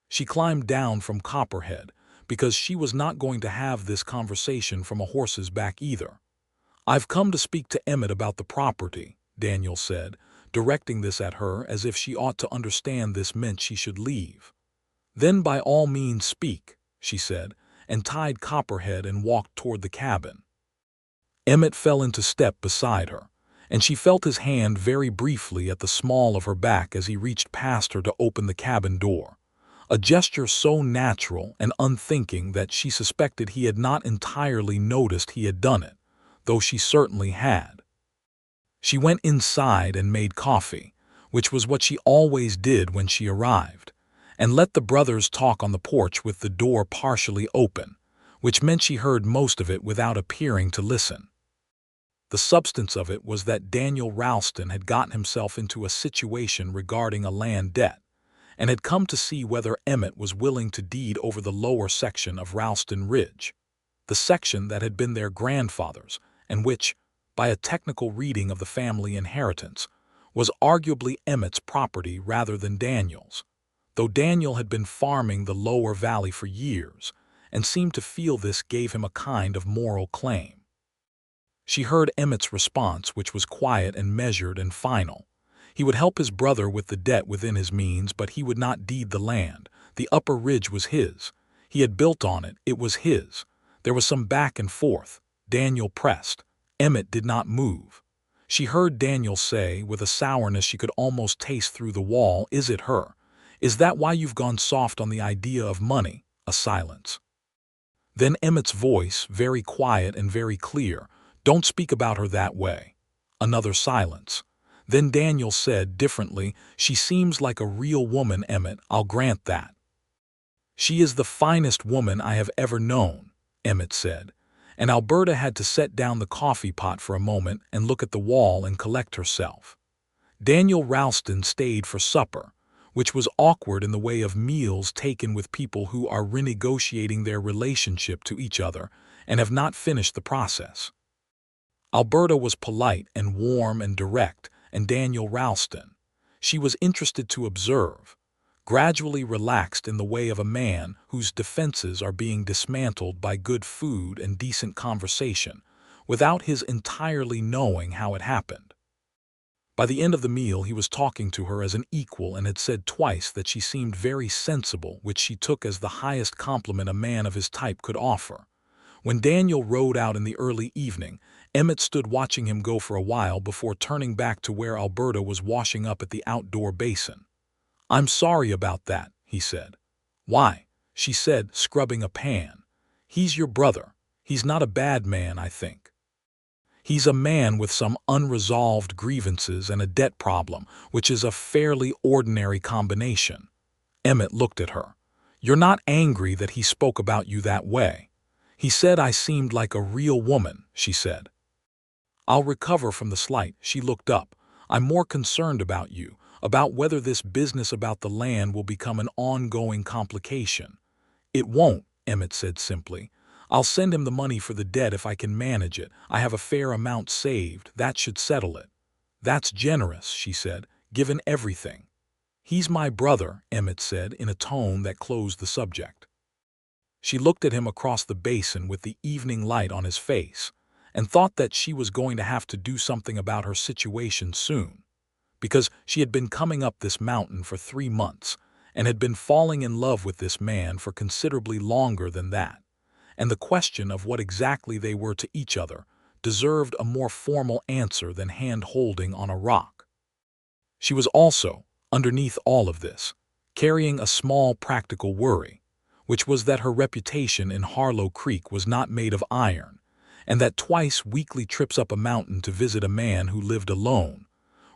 She climbed down from Copperhead, because she was not going to have this conversation from a horse's back either. "I've come to speak to Emmett about the property," Daniel said, directing this at her as if she ought to understand this meant she should leave. "Then by all means speak," she said, and tied Copperhead and walked toward the cabin. Emmett fell into step beside her, and she felt his hand very briefly at the small of her back as he reached past her to open the cabin door. A gesture so natural and unthinking that she suspected he had not entirely noticed he had done it, though she certainly had. She went inside and made coffee, which was what she always did when she arrived, and let the brothers talk on the porch with the door partially open, which meant she heard most of it without appearing to listen. The substance of it was that Daniel Ralston had gotten himself into a situation regarding a land debt, and had come to see whether Emmett was willing to deed over the lower section of Ralston Ridge, the section that had been their grandfather's, and which, by a technical reading of the family inheritance, was arguably Emmett's property rather than Daniel's, though Daniel had been farming the lower valley for years, and seemed to feel this gave him a kind of moral claim. She heard Emmett's response, which was quiet and measured and final. He would help his brother with the debt within his means, but he would not deed the land. The upper ridge was his. He had built on it. It was his. There was some back and forth. Daniel pressed. Emmett did not move. She heard Daniel say, with a sourness she could almost taste through the wall, "Is it her? Is that why you've gone soft on the idea of money?" A silence. Then Emmett's voice, very quiet and very clear, "Don't speak about her that way." Another silence. Then Daniel said differently, "She seems like a real woman, Emmett, I'll grant that." "She is the finest woman I have ever known," Emmett said, and Alberta had to set down the coffee pot for a moment and look at the wall and collect herself. Daniel Ralston stayed for supper, which was awkward in the way of meals taken with people who are renegotiating their relationship to each other and have not finished the process. Alberta was polite and warm and direct, and Daniel Ralston, she was interested to observe, gradually relaxed in the way of a man whose defenses are being dismantled by good food and decent conversation, without his entirely knowing how it happened. By the end of the meal he was talking to her as an equal and had said twice that she seemed very sensible, which she took as the highest compliment a man of his type could offer. When Daniel rode out in the early evening, Emmett stood watching him go for a while before turning back to where Alberta was washing up at the outdoor basin. "I'm sorry about that," he said. "Why?" she said, scrubbing a pan. "He's your brother. He's not a bad man, I think. He's a man with some unresolved grievances and a debt problem, which is a fairly ordinary combination." Emmett looked at her. "You're not angry that he spoke about you that way?" "He said I seemed like a real woman," she said. "I'll recover from the slight." She looked up. "I'm more concerned about you, about whether this business about the land will become an ongoing complication." "It won't," Emmett said simply. "I'll send him the money for the debt if I can manage it. I have a fair amount saved. That should settle it." "That's generous," she said, "given everything." "He's my brother," Emmett said in a tone that closed the subject. She looked at him across the basin with the evening light on his face, and thought that she was going to have to do something about her situation soon, because she had been coming up this mountain for 3 months, and had been falling in love with this man for considerably longer than that, and the question of what exactly they were to each other deserved a more formal answer than hand-holding on a rock. She was also, underneath all of this, carrying a small practical worry, which was that her reputation in Harlow Creek was not made of iron, and that twice weekly trips up a mountain to visit a man who lived alone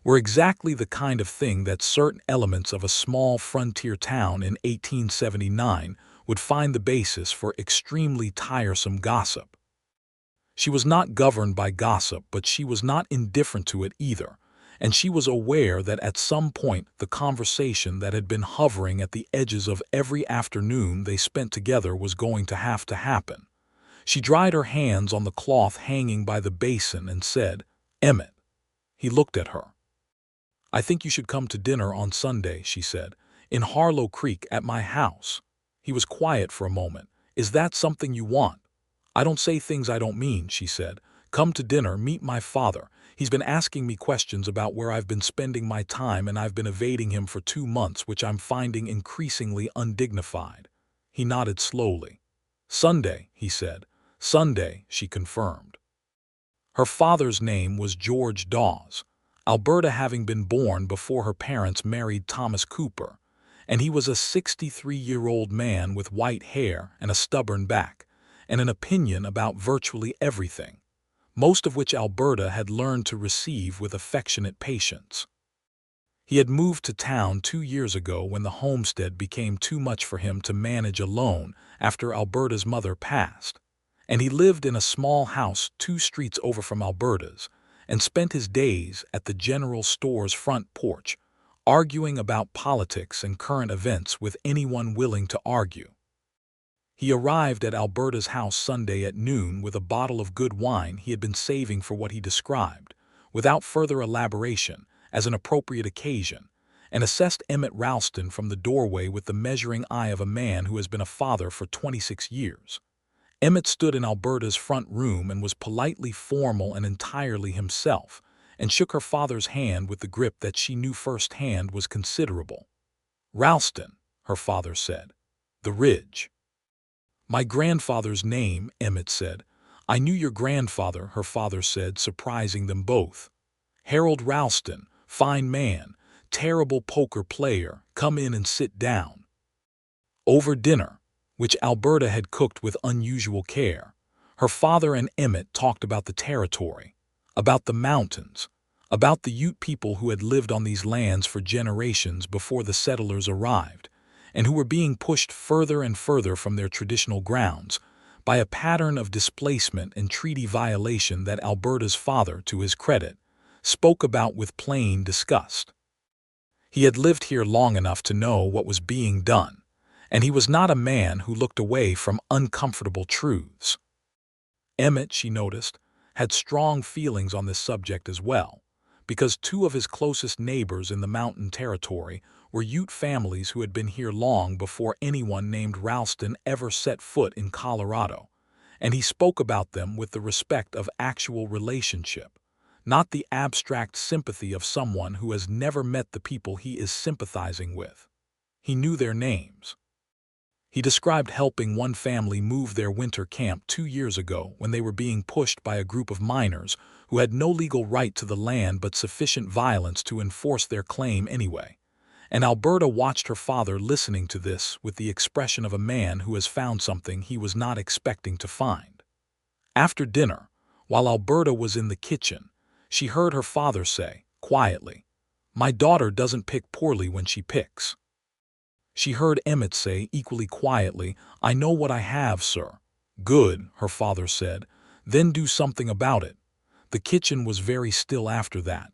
were exactly the kind of thing that certain elements of a small frontier town in 1879 would find the basis for extremely tiresome gossip. She was not governed by gossip, but she was not indifferent to it either, and she was aware that at some point the conversation that had been hovering at the edges of every afternoon they spent together was going to have to happen. She dried her hands on the cloth hanging by the basin and said, "Emmett." He looked at her. "I think you should come to dinner on Sunday," she said, "in Harlow Creek at my house." He was quiet for a moment. "Is that something you want?" "I don't say things I don't mean," she said. "Come to dinner, meet my father. He's been asking me questions about where I've been spending my time, and I've been evading him for 2 months, which I'm finding increasingly undignified." He nodded slowly. "Sunday," he said. "Sunday," she confirmed. Her father's name was George Dawes, Alberta having been born before her parents married Thomas Cooper, and he was a 63-year-old man with white hair and a stubborn back, and an opinion about virtually everything, most of which Alberta had learned to receive with affectionate patience. He had moved to town 2 years ago when the homestead became too much for him to manage alone after Alberta's mother passed, and he lived in a small house 2 streets over from Alberta's, and spent his days at the general store's front porch, arguing about politics and current events with anyone willing to argue. He arrived at Alberta's house Sunday at noon with a bottle of good wine he had been saving for what he described, without further elaboration, as an appropriate occasion, and assessed Emmett Ralston from the doorway with the measuring eye of a man who has been a father for 26 years. Emmett stood in Alberta's front room and was politely formal and entirely himself, and shook her father's hand with the grip that she knew firsthand was considerable. "Ralston," her father said. "The Ridge." "My grandfather's name," Emmett said. "I knew your grandfather," her father said, surprising them both. "Harold Ralston, fine man, terrible poker player, come in and sit down." Over dinner, which Alberta had cooked with unusual care, her father and Emmett talked about the territory, about the mountains, about the Ute people who had lived on these lands for generations before the settlers arrived, and who were being pushed further and further from their traditional grounds by a pattern of displacement and treaty violation that Alberta's father, to his credit, spoke about with plain disgust. He had lived here long enough to know what was being done, and he was not a man who looked away from uncomfortable truths. Emmett, she noticed, had strong feelings on this subject as well, because 2 of his closest neighbors in the mountain territory were Ute families who had been here long before anyone named Ralston ever set foot in Colorado, and he spoke about them with the respect of actual relationship, not the abstract sympathy of someone who has never met the people he is sympathizing with. He knew their names. He described helping one family move their winter camp 2 years ago when they were being pushed by a group of miners who had no legal right to the land but sufficient violence to enforce their claim anyway. And Alberta watched her father listening to this with the expression of a man who has found something he was not expecting to find. After dinner, while Alberta was in the kitchen, she heard her father say, quietly, "My daughter doesn't pick poorly when she picks." She heard Emmett say equally quietly, "I know what I have, sir." "Good," her father said. "Then do something about it." The kitchen was very still after that.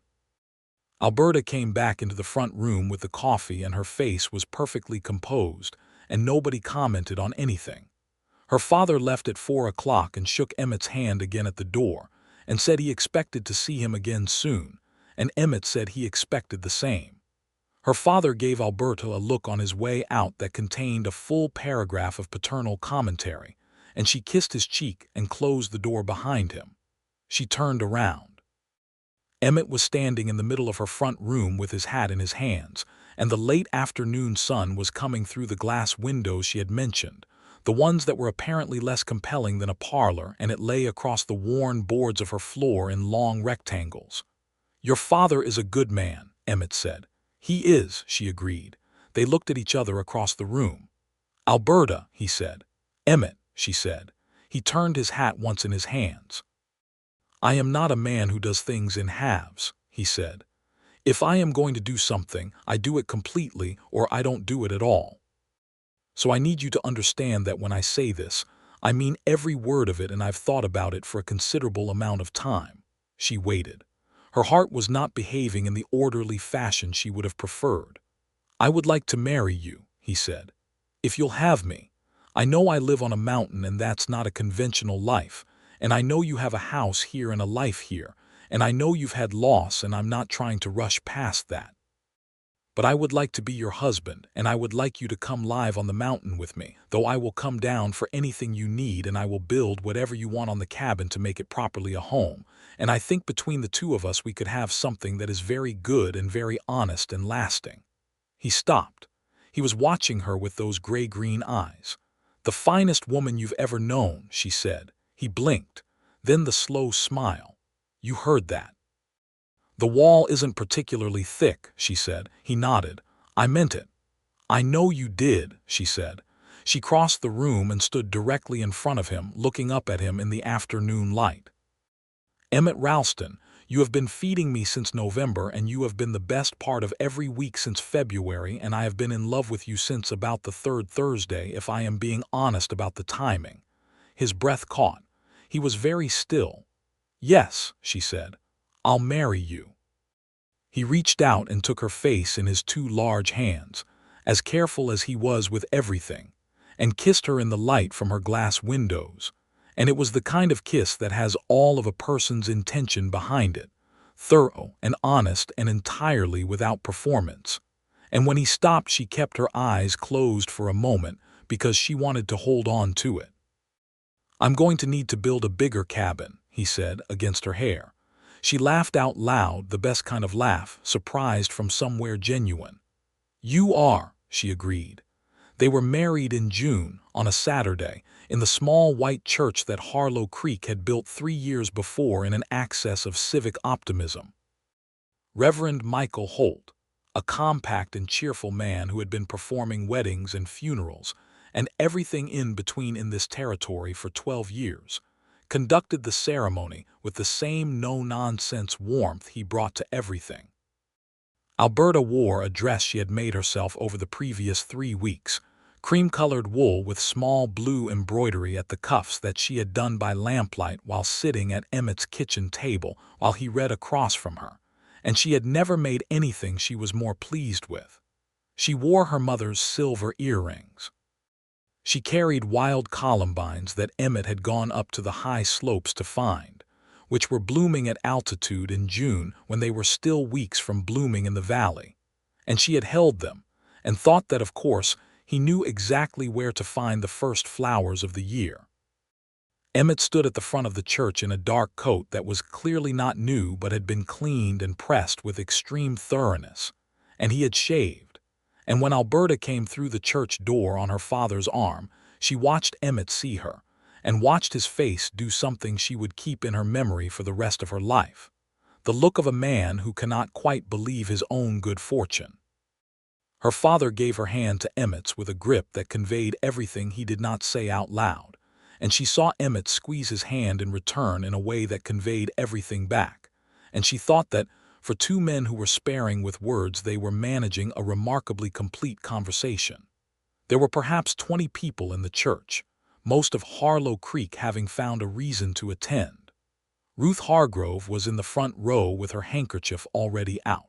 Alberta came back into the front room with the coffee, and her face was perfectly composed, and nobody commented on anything. Her father left at 4 o'clock and shook Emmett's hand again at the door, and said he expected to see him again soon, and Emmett said he expected the same. Her father gave Alberta a look on his way out that contained a full paragraph of paternal commentary, and she kissed his cheek and closed the door behind him. She turned around. Emmett was standing in the middle of her front room with his hat in his hands, and the late afternoon sun was coming through the glass windows she had mentioned, the ones that were apparently less compelling than a parlor, and it lay across the worn boards of her floor in long rectangles. "Your father is a good man," Emmett said. "He is," she agreed. They looked at each other across the room. "Alberta," he said. "Emmett," she said. He turned his hat once in his hands. "I am not a man who does things in halves," he said. "If I am going to do something, I do it completely or I don't do it at all. So I need you to understand that when I say this, I mean every word of it, and I've thought about it for a considerable amount of time." She waited. Her heart was not behaving in the orderly fashion she would have preferred. "I would like to marry you," he said. "If you'll have me. I know I live on a mountain and that's not a conventional life, and I know you have a house here and a life here, and I know you've had loss, and I'm not trying to rush past that. But I would like to be your husband, and I would like you to come live on the mountain with me, though I will come down for anything you need, and I will build whatever you want on the cabin to make it properly a home, and I think between the two of us we could have something that is very good and very honest and lasting." He stopped. He was watching her with those gray-green eyes. "The finest woman you've ever known," she said. He blinked. Then the slow smile. "You heard that." "The wall isn't particularly thick," she said. He nodded. "I meant it." "I know you did," she said. She crossed the room and stood directly in front of him, looking up at him in the afternoon light. "Emmett Ralston, you have been feeding me since November, and you have been the best part of every week since February, and I have been in love with you since about the third Thursday, if I am being honest about the timing." His breath caught. He was very still. "Yes," she said. "I'll marry you." He reached out and took her face in his two large hands, as careful as he was with everything, and kissed her in the light from her glass windows. And it was the kind of kiss that has all of a person's intention behind it, thorough and honest and entirely without performance. And when he stopped, she kept her eyes closed for a moment because she wanted to hold on to it. "I'm going to need to build a bigger cabin," he said, against her hair. She laughed out loud, the best kind of laugh, surprised from somewhere genuine. "You are," she agreed. They were married in June, on a Saturday, in the small white church that Harlow Creek had built 3 years before in an access of civic optimism. Reverend Michael Holt, a compact and cheerful man who had been performing weddings and funerals and everything in between in this territory for 12 years, conducted the ceremony with the same no-nonsense warmth he brought to everything. Alberta wore a dress she had made herself over the previous 3 weeks, cream-colored wool with small blue embroidery at the cuffs that she had done by lamplight while sitting at Emmett's kitchen table while he read across from her, and she had never made anything she was more pleased with. She wore her mother's silver earrings. She carried wild columbines that Emmett had gone up to the high slopes to find, which were blooming at altitude in June when they were still weeks from blooming in the valley, and she had held them, and thought that, of course, he knew exactly where to find the first flowers of the year. Emmett stood at the front of the church in a dark coat that was clearly not new but had been cleaned and pressed with extreme thoroughness, and he had shaved. And when Alberta came through the church door on her father's arm, she watched Emmett see her, and watched his face do something she would keep in her memory for the rest of her life, the look of a man who cannot quite believe his own good fortune. Her father gave her hand to Emmett's with a grip that conveyed everything he did not say out loud, and she saw Emmett squeeze his hand in return in a way that conveyed everything back, and she thought that, for 2 men who were sparing with words, they were managing a remarkably complete conversation. There were perhaps 20 people in the church, most of Harlow Creek having found a reason to attend. Ruth Hargrove was in the front row with her handkerchief already out.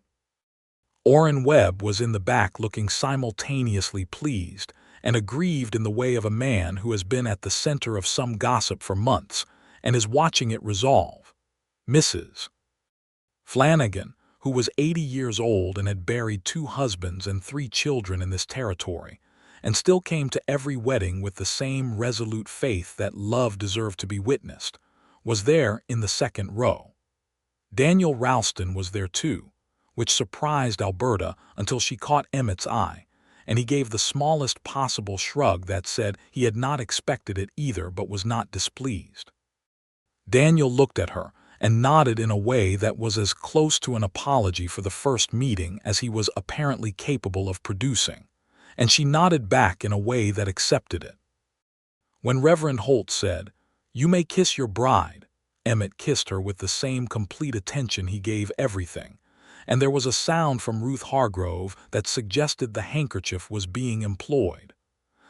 Orrin Webb was in the back looking simultaneously pleased and aggrieved in the way of a man who has been at the center of some gossip for months and is watching it resolve. Mrs. Flanagan, who was 80 years old and had buried 2 husbands and 3 children in this territory, and still came to every wedding with the same resolute faith that love deserved to be witnessed, was there in the second row. Daniel Ralston was there too, which surprised Alberta until she caught Emmett's eye, and he gave the smallest possible shrug that said he had not expected it either but was not displeased. Daniel looked at her and nodded in a way that was as close to an apology for the first meeting as he was apparently capable of producing, and she nodded back in a way that accepted it. When Reverend Holt said, "You may kiss your bride," Emmett kissed her with the same complete attention he gave everything, and there was a sound from Ruth Hargrove that suggested the handkerchief was being employed.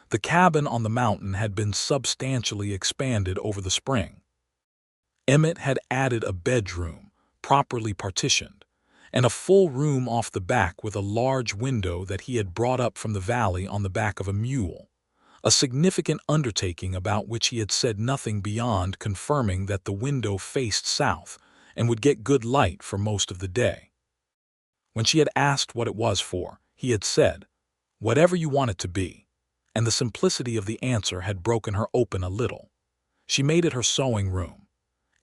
The cabin on the mountain had been substantially expanded over the spring. Emmett had added a bedroom, properly partitioned, and a full room off the back with a large window that he had brought up from the valley on the back of a mule, a significant undertaking about which he had said nothing beyond confirming that the window faced south and would get good light for most of the day. When she had asked what it was for, he had said, "Whatever you want it to be," and the simplicity of the answer had broken her open a little. She made it her sewing room.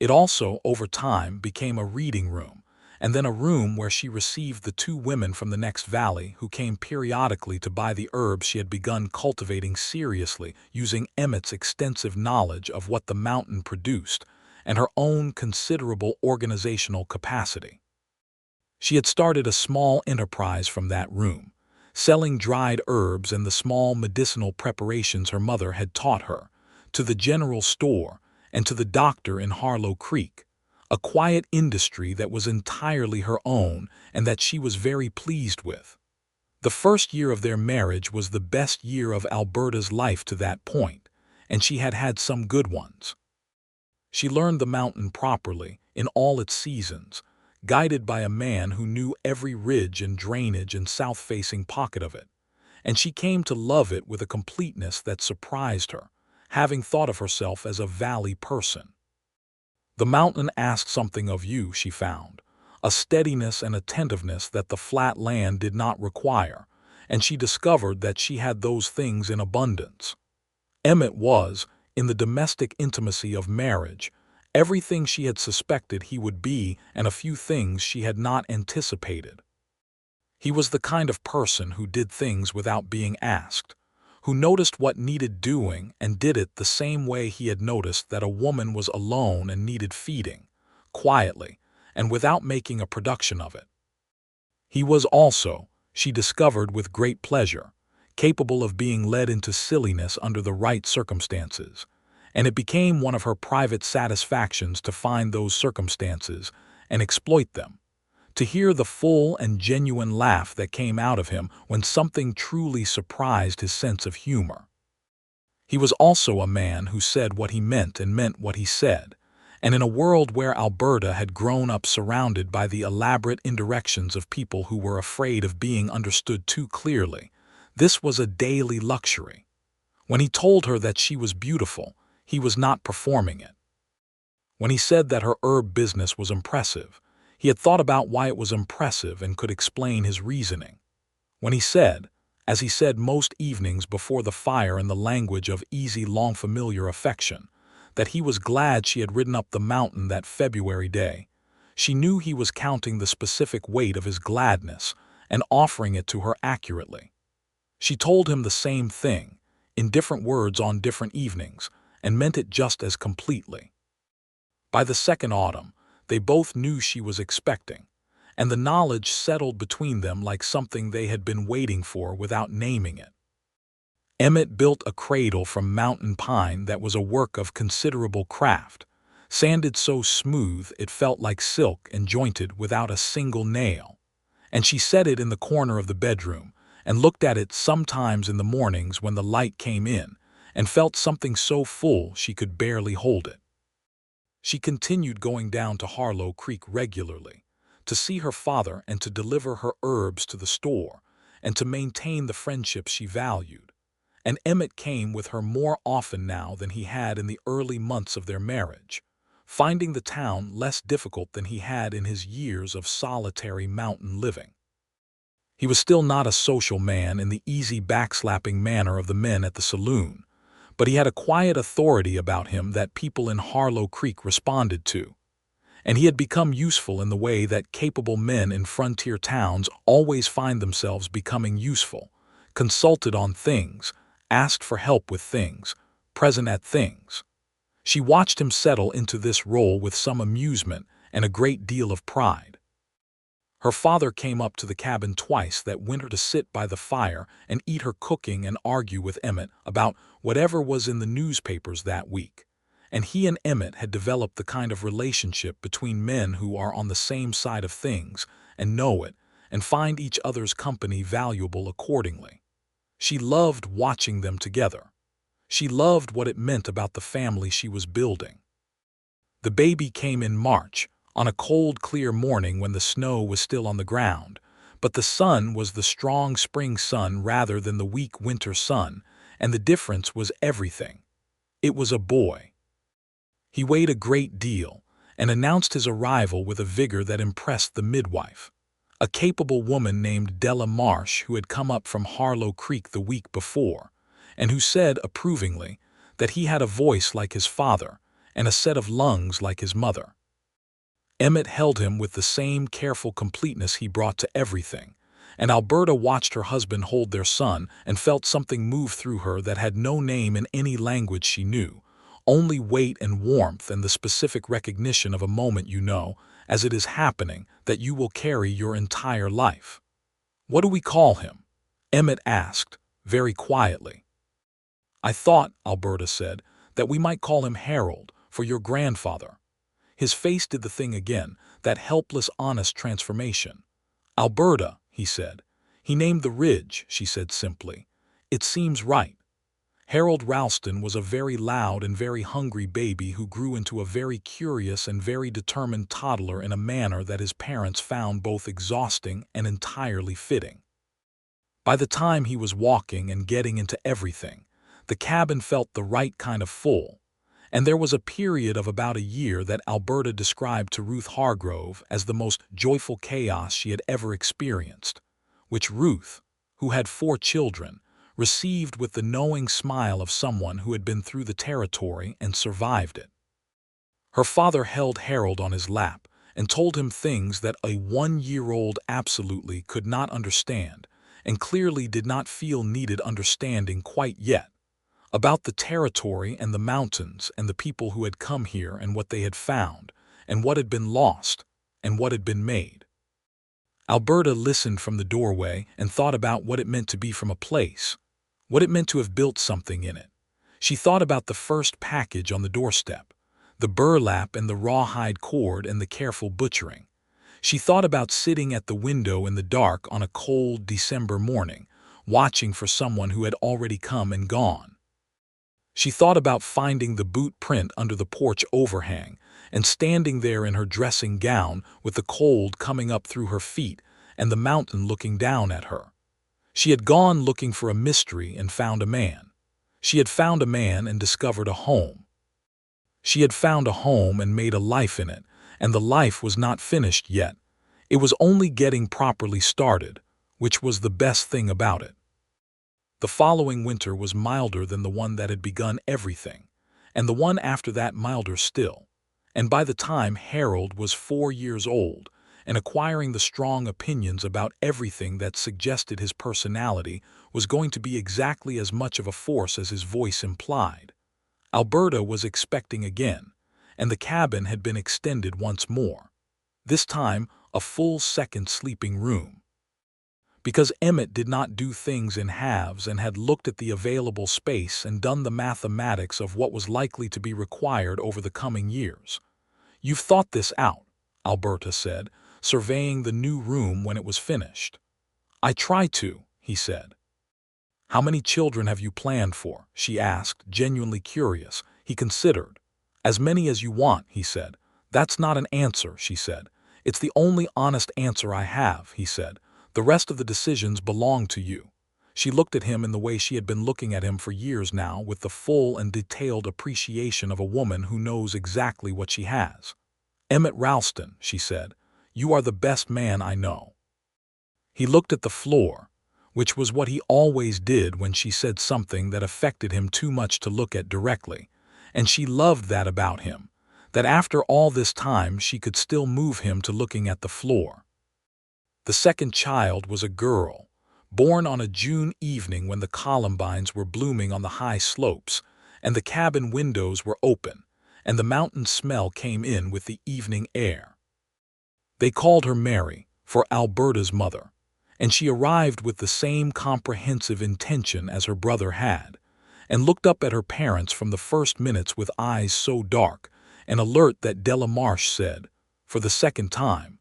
It also, over time, became a reading room, and then a room where she received the two women from the next valley who came periodically to buy the herbs she had begun cultivating seriously, using Emmett's extensive knowledge of what the mountain produced and her own considerable organizational capacity. She had started a small enterprise from that room, selling dried herbs and the small medicinal preparations her mother had taught her, to the general store and to the doctor in Harlow Creek, a quiet industry that was entirely her own and that she was very pleased with. The first year of their marriage was the best year of Alberta's life to that point, and she had had some good ones. She learned the mountain properly, in all its seasons, guided by a man who knew every ridge and drainage and south-facing pocket of it, and she came to love it with a completeness that surprised her, having thought of herself as a valley person. The mountain asked something of you, she found, a steadiness and attentiveness that the flat land did not require, and she discovered that she had those things in abundance. Emmett was, in the domestic intimacy of marriage, everything she had suspected he would be and a few things she had not anticipated. He was the kind of person who did things without being asked, who noticed what needed doing and did it the same way he had noticed that a woman was alone and needed feeding, quietly, and without making a production of it. He was also, she discovered with great pleasure, capable of being led into silliness under the right circumstances, and it became one of her private satisfactions to find those circumstances and exploit them, to hear the full and genuine laugh that came out of him when something truly surprised his sense of humor. He was also a man who said what he meant and meant what he said, and in a world where Alberta had grown up surrounded by the elaborate indirections of people who were afraid of being understood too clearly, this was a daily luxury. When he told her that she was beautiful, he was not performing it. When he said that her herb business was impressive, he had thought about why it was impressive and could explain his reasoning. When he said, as he said most evenings before the fire in the language of easy, long-familiar affection, that he was glad she had ridden up the mountain that February day, she knew he was counting the specific weight of his gladness and offering it to her accurately. She told him the same thing, in different words on different evenings, and meant it just as completely. By the second autumn, they both knew she was expecting, and the knowledge settled between them like something they had been waiting for without naming it. Emmett built a cradle from mountain pine that was a work of considerable craft, sanded so smooth it felt like silk and jointed without a single nail, and she set it in the corner of the bedroom and looked at it sometimes in the mornings when the light came in and felt something so full she could barely hold it. She continued going down to Harlow Creek regularly, to see her father and to deliver her herbs to the store, and to maintain the friendship she valued. And Emmett came with her more often now than he had in the early months of their marriage, finding the town less difficult than he had in his years of solitary mountain living. He was still not a social man in the easy backslapping manner of the men at the saloon, but he had a quiet authority about him that people in Harlow Creek responded to, and he had become useful in the way that capable men in frontier towns always find themselves becoming useful, consulted on things, asked for help with things, present at things. She watched him settle into this role with some amusement and a great deal of pride. Her father came up to the cabin twice that winter to sit by the fire and eat her cooking and argue with Emmett about whatever was in the newspapers that week. And he and Emmett had developed the kind of relationship between men who are on the same side of things and know it and find each other's company valuable accordingly. She loved watching them together. She loved what it meant about the family she was building. The baby came in March, on a cold, clear morning when the snow was still on the ground, but the sun was the strong spring sun rather than the weak winter sun, and the difference was everything. It was a boy. He weighed a great deal and announced his arrival with a vigor that impressed the midwife, a capable woman named Della Marsh who had come up from Harlow Creek the week before, and who said approvingly that he had a voice like his father and a set of lungs like his mother. Emmett held him with the same careful completeness he brought to everything, and Alberta watched her husband hold their son and felt something move through her that had no name in any language she knew, only weight and warmth and the specific recognition of a moment you know, as it is happening, that you will carry your entire life. "What do we call him?" Emmett asked, very quietly. "I thought," Alberta said, "that we might call him Harold, for your grandfather." His face did the thing again, that helpless, honest transformation. "Alberta," he said. "He named the ridge," she said simply. "It seems right." Harold Ralston was a very loud and very hungry baby who grew into a very curious and very determined toddler in a manner that his parents found both exhausting and entirely fitting. By the time he was walking and getting into everything, the cabin felt the right kind of full, and there was a period of about a year that Alberta described to Ruth Hargrove as the most joyful chaos she had ever experienced, which Ruth, who had 4 children, received with the knowing smile of someone who had been through the territory and survived it. Her father held Harold on his lap and told him things that a 1-year-old absolutely could not understand and clearly did not feel needed understanding quite yet, about the territory and the mountains and the people who had come here and what they had found and what had been lost and what had been made. Alberta listened from the doorway and thought about what it meant to be from a place, what it meant to have built something in it. She thought about the first package on the doorstep, the burlap and the rawhide cord and the careful butchering. She thought about sitting at the window in the dark on a cold December morning, watching for someone who had already come and gone. She thought about finding the boot print under the porch overhang and standing there in her dressing gown with the cold coming up through her feet and the mountain looking down at her. She had gone looking for a mystery and found a man. She had found a man and discovered a home. She had found a home and made a life in it, and the life was not finished yet. It was only getting properly started, which was the best thing about it. The following winter was milder than the one that had begun everything, and the one after that milder still. And by the time Harold was 4 years old and acquiring the strong opinions about everything that suggested his personality was going to be exactly as much of a force as his voice implied, Alberta was expecting again, and the cabin had been extended once more, this time a full second sleeping room. Because Emmett did not do things in halves and had looked at the available space and done the mathematics of what was likely to be required over the coming years. "You've thought this out," Alberta said, surveying the new room when it was finished. "I try to," he said. "How many children have you planned for?" she asked, genuinely curious. He considered. "As many as you want," he said. "That's not an answer," she said. "It's the only honest answer I have," he said. "The rest of the decisions belong to you." She looked at him in the way she had been looking at him for years now, with the full and detailed appreciation of a woman who knows exactly what she has. "Emmett Ralston," she said, "you are the best man I know." He looked at the floor, which was what he always did when she said something that affected him too much to look at directly, and she loved that about him, that after all this time she could still move him to looking at the floor. The second child was a girl, born on a June evening when the columbines were blooming on the high slopes, and the cabin windows were open, and the mountain smell came in with the evening air. They called her Mary, for Alberta's mother, and she arrived with the same comprehensive intention as her brother had, and looked up at her parents from the first minutes with eyes so dark and alert that Delamarche said, for the second time,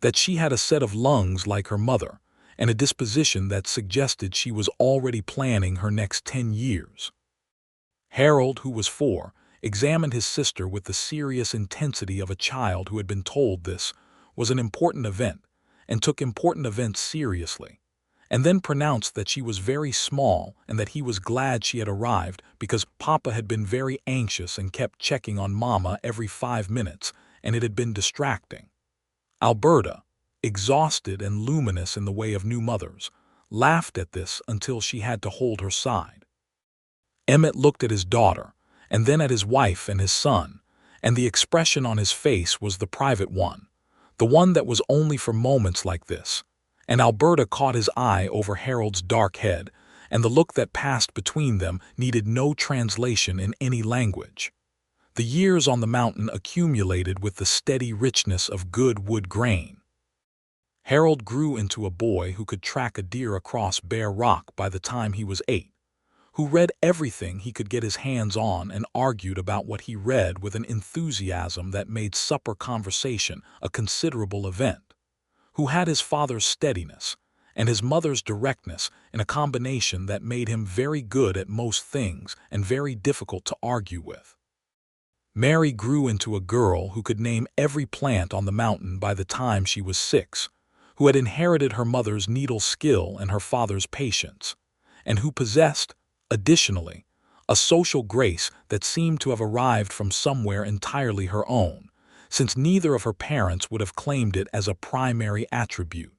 that she had a set of lungs like her mother, and a disposition that suggested she was already planning her next 10 years. Harold, who was 4, examined his sister with the serious intensity of a child who had been told this was an important event, and took important events seriously, and then pronounced that she was very small and that he was glad she had arrived because Papa had been very anxious and kept checking on Mama every 5 minutes, and it had been distracting. Alberta, exhausted and luminous in the way of new mothers, laughed at this until she had to hold her side. Emmett looked at his daughter, and then at his wife and his son, and the expression on his face was the private one, the one that was only for moments like this, and Alberta caught his eye over Harold's dark head, and the look that passed between them needed no translation in any language. The years on the mountain accumulated with the steady richness of good wood grain. Harold grew into a boy who could track a deer across bare rock by the time he was 8, who read everything he could get his hands on and argued about what he read with an enthusiasm that made supper conversation a considerable event, who had his father's steadiness and his mother's directness in a combination that made him very good at most things and very difficult to argue with. Mary grew into a girl who could name every plant on the mountain by the time she was 6, who had inherited her mother's needle skill and her father's patience, and who possessed, additionally, a social grace that seemed to have arrived from somewhere entirely her own, since neither of her parents would have claimed it as a primary attribute.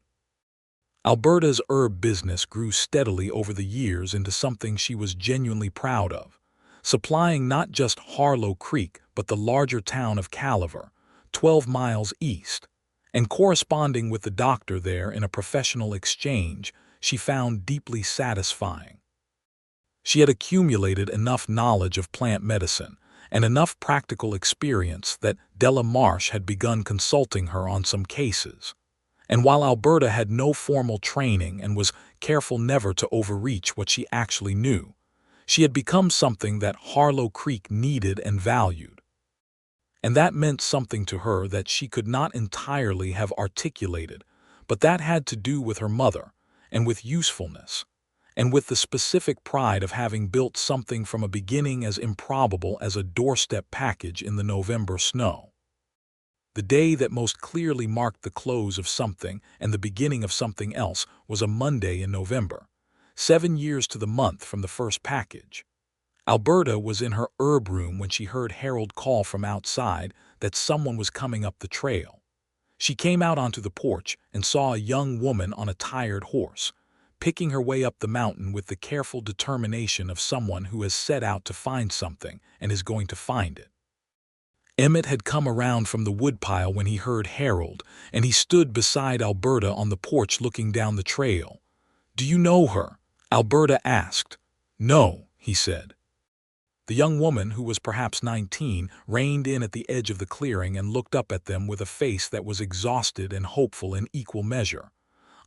Alberta's herb business grew steadily over the years into something she was genuinely proud of, supplying not just Harlow Creek but the larger town of Caliver, 12 miles east, and corresponding with the doctor there in a professional exchange she found deeply satisfying. She had accumulated enough knowledge of plant medicine and enough practical experience that Delamarche had begun consulting her on some cases. And while Alberta had no formal training and was careful never to overreach what she actually knew, she had become something that Harlow Creek needed and valued. And that meant something to her that she could not entirely have articulated, but that had to do with her mother, and with usefulness, and with the specific pride of having built something from a beginning as improbable as a doorstep package in the November snow. The day that most clearly marked the close of something and the beginning of something else was a Monday in November, 7 years to the month from the first package. Alberta was in her herb room when she heard Harold call from outside that someone was coming up the trail. She came out onto the porch and saw a young woman on a tired horse, picking her way up the mountain with the careful determination of someone who has set out to find something and is going to find it. Emmett had come around from the woodpile when he heard Harold, and he stood beside Alberta on the porch looking down the trail. "Do you know her?" Alberta asked. "No," he said. The young woman, who was perhaps 19, reined in at the edge of the clearing and looked up at them with a face that was exhausted and hopeful in equal measure.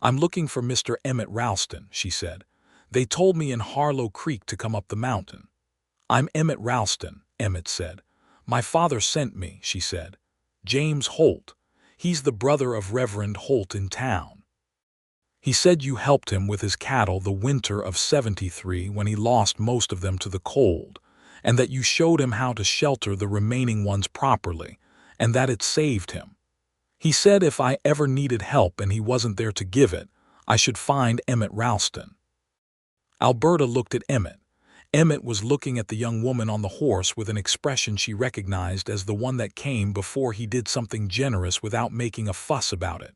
"I'm looking for Mr. Emmett Ralston," she said. "They told me in Harlow Creek to come up the mountain." "I'm Emmett Ralston," Emmett said. "My father sent me," she said. "James Holt. He's the brother of Reverend Holt in town. He said you helped him with his cattle the winter of '73 when he lost most of them to the cold, and that you showed him how to shelter the remaining ones properly, and that it saved him. He said if I ever needed help and he wasn't there to give it, I should find Emmett Ralston." Alberta looked at Emmett. Emmett was looking at the young woman on the horse with an expression she recognized as the one that came before he did something generous without making a fuss about it.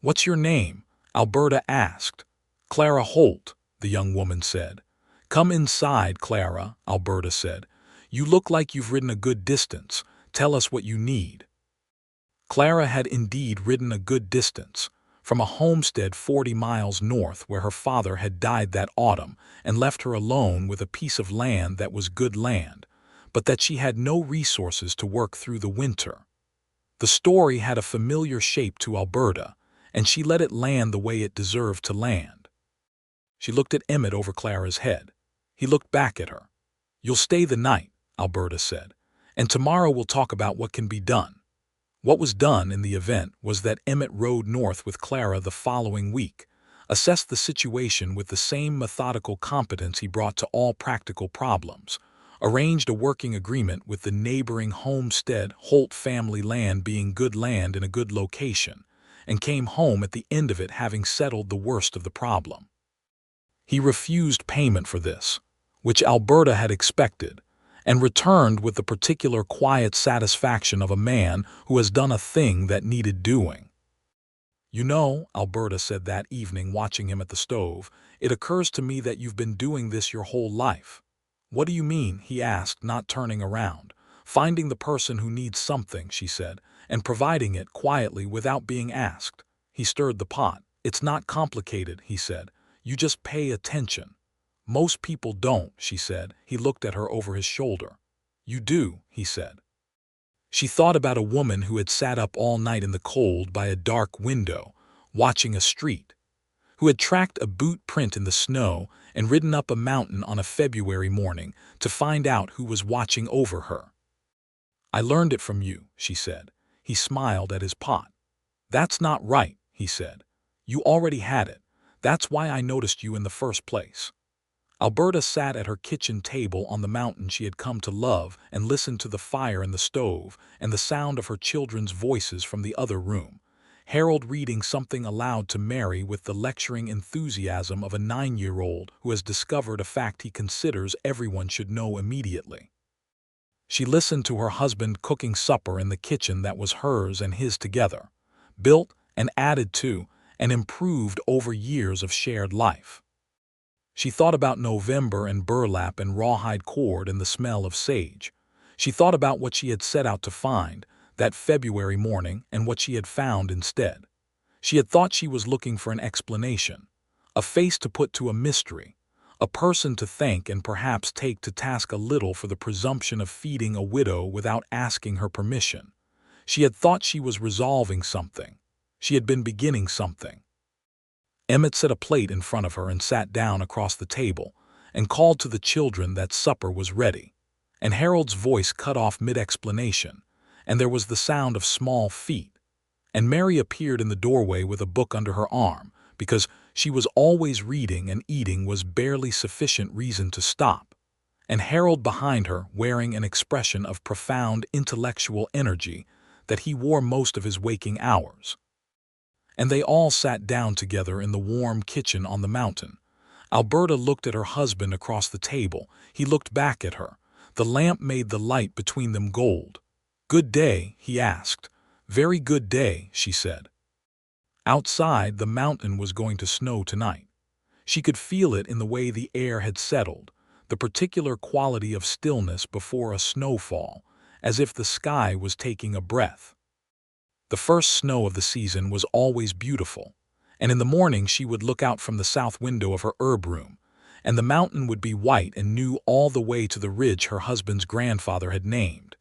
"What's your name?" Alberta asked. "Clara Holt," the young woman said. "Come inside, Clara," Alberta said. "You look like you've ridden a good distance. Tell us what you need." Clara had indeed ridden a good distance. from a homestead 40 miles north where her father had died that autumn and left her alone with a piece of land that was good land, but that she had no resources to work through the winter. The story had a familiar shape to Alberta, and she let it land the way it deserved to land. She looked at Emmett over Clara's head. He looked back at her. "You'll stay the night," Alberta said, "and tomorrow we'll talk about what can be done." What was done in the event was that Emmett rode north with Clara the following week, assessed the situation with the same methodical competence he brought to all practical problems, arranged a working agreement with the neighboring homestead, Holt family land being good land in a good location, and came home at the end of it having settled the worst of the problem. He refused payment for this, which Alberta had expected, and returned with the particular quiet satisfaction of a man who has done a thing that needed doing. "You know," Alberta said that evening watching him at the stove, "it occurs to me that you've been doing this your whole life." "What do you mean?" he asked, not turning around. "Finding the person who needs something," she said, "and providing it quietly without being asked." He stirred the pot. "It's not complicated," he said. "You just pay attention." "Most people don't," she said. He looked at her over his shoulder. "You do," he said. She thought about a woman who had sat up all night in the cold by a dark window, watching a street, who had tracked a boot print in the snow and ridden up a mountain on a February morning to find out who was watching over her. "I learned it from you," she said. He smiled at his pot. "That's not right," he said. "You already had it. That's why I noticed you in the first place." Alberta sat at her kitchen table on the mountain she had come to love and listened to the fire in the stove and the sound of her children's voices from the other room. Harold reading something aloud to Mary with the lecturing enthusiasm of a 9-year-old who has discovered a fact he considers everyone should know immediately. She listened to her husband cooking supper in the kitchen that was hers and his together, built and added to and improved over years of shared life. She thought about November and burlap and rawhide cord and the smell of sage. She thought about what she had set out to find that February morning and what she had found instead. She had thought she was looking for an explanation, a face to put to a mystery, a person to thank and perhaps take to task a little for the presumption of feeding a widow without asking her permission. She had thought she was resolving something. She had been beginning something. Emmett set a plate in front of her and sat down across the table and called to the children that supper was ready. And Harold's voice cut off mid-explanation, and there was the sound of small feet. And Mary appeared in the doorway with a book under her arm, because she was always reading and eating was barely sufficient reason to stop. And Harold behind her wearing an expression of profound intellectual energy that he wore most of his waking hours. And they all sat down together in the warm kitchen on the mountain. Alberta looked at her husband across the table. He looked back at her. The lamp made the light between them gold. "Good day?" he asked. "Very good day," she said. Outside, the mountain was going to snow tonight. She could feel it in the way the air had settled, the particular quality of stillness before a snowfall, as if the sky was taking a breath. The first snow of the season was always beautiful, and in the morning she would look out from the south window of her herb room, and the mountain would be white and new all the way to the ridge her husband's grandfather had named,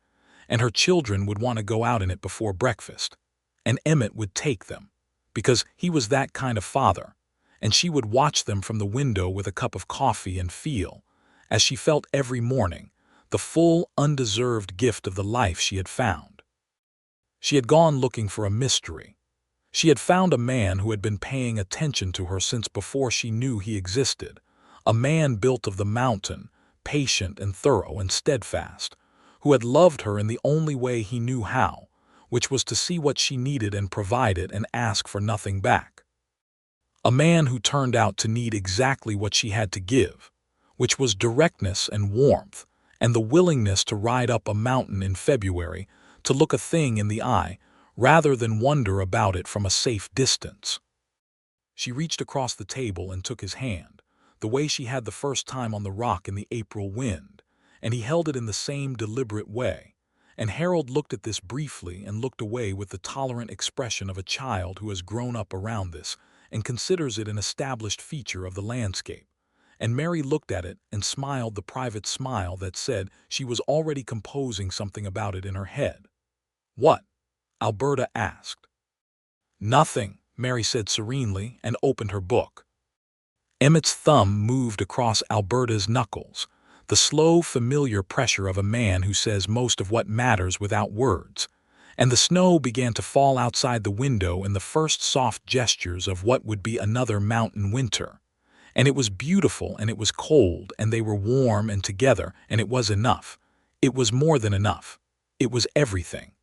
and her children would want to go out in it before breakfast, and Emmett would take them, because he was that kind of father, and she would watch them from the window with a cup of coffee and feel, as she felt every morning, the full, undeserved gift of the life she had found. She had gone looking for a mystery. She had found a man who had been paying attention to her since before she knew he existed, a man built of the mountain, patient and thorough and steadfast, who had loved her in the only way he knew how, which was to see what she needed and provide it and ask for nothing back. A man who turned out to need exactly what she had to give, which was directness and warmth, and the willingness to ride up a mountain in February to look a thing in the eye rather than wonder about it from a safe distance. She reached across the table and took his hand, the way she had the first time on the rock in the April wind, and he held it in the same deliberate way, and Harold looked at this briefly and looked away with the tolerant expression of a child who has grown up around this and considers it an established feature of the landscape. And Mary looked at it and smiled the private smile that said she was already composing something about it in her head. "What?" Alberta asked. "Nothing," Mary said serenely and opened her book. Emmett's thumb moved across Alberta's knuckles, the slow, familiar pressure of a man who says most of what matters without words, and the snow began to fall outside the window in the first soft gestures of what would be another mountain winter. And it was beautiful, and it was cold, and they were warm and together, and it was enough. It was more than enough. It was everything.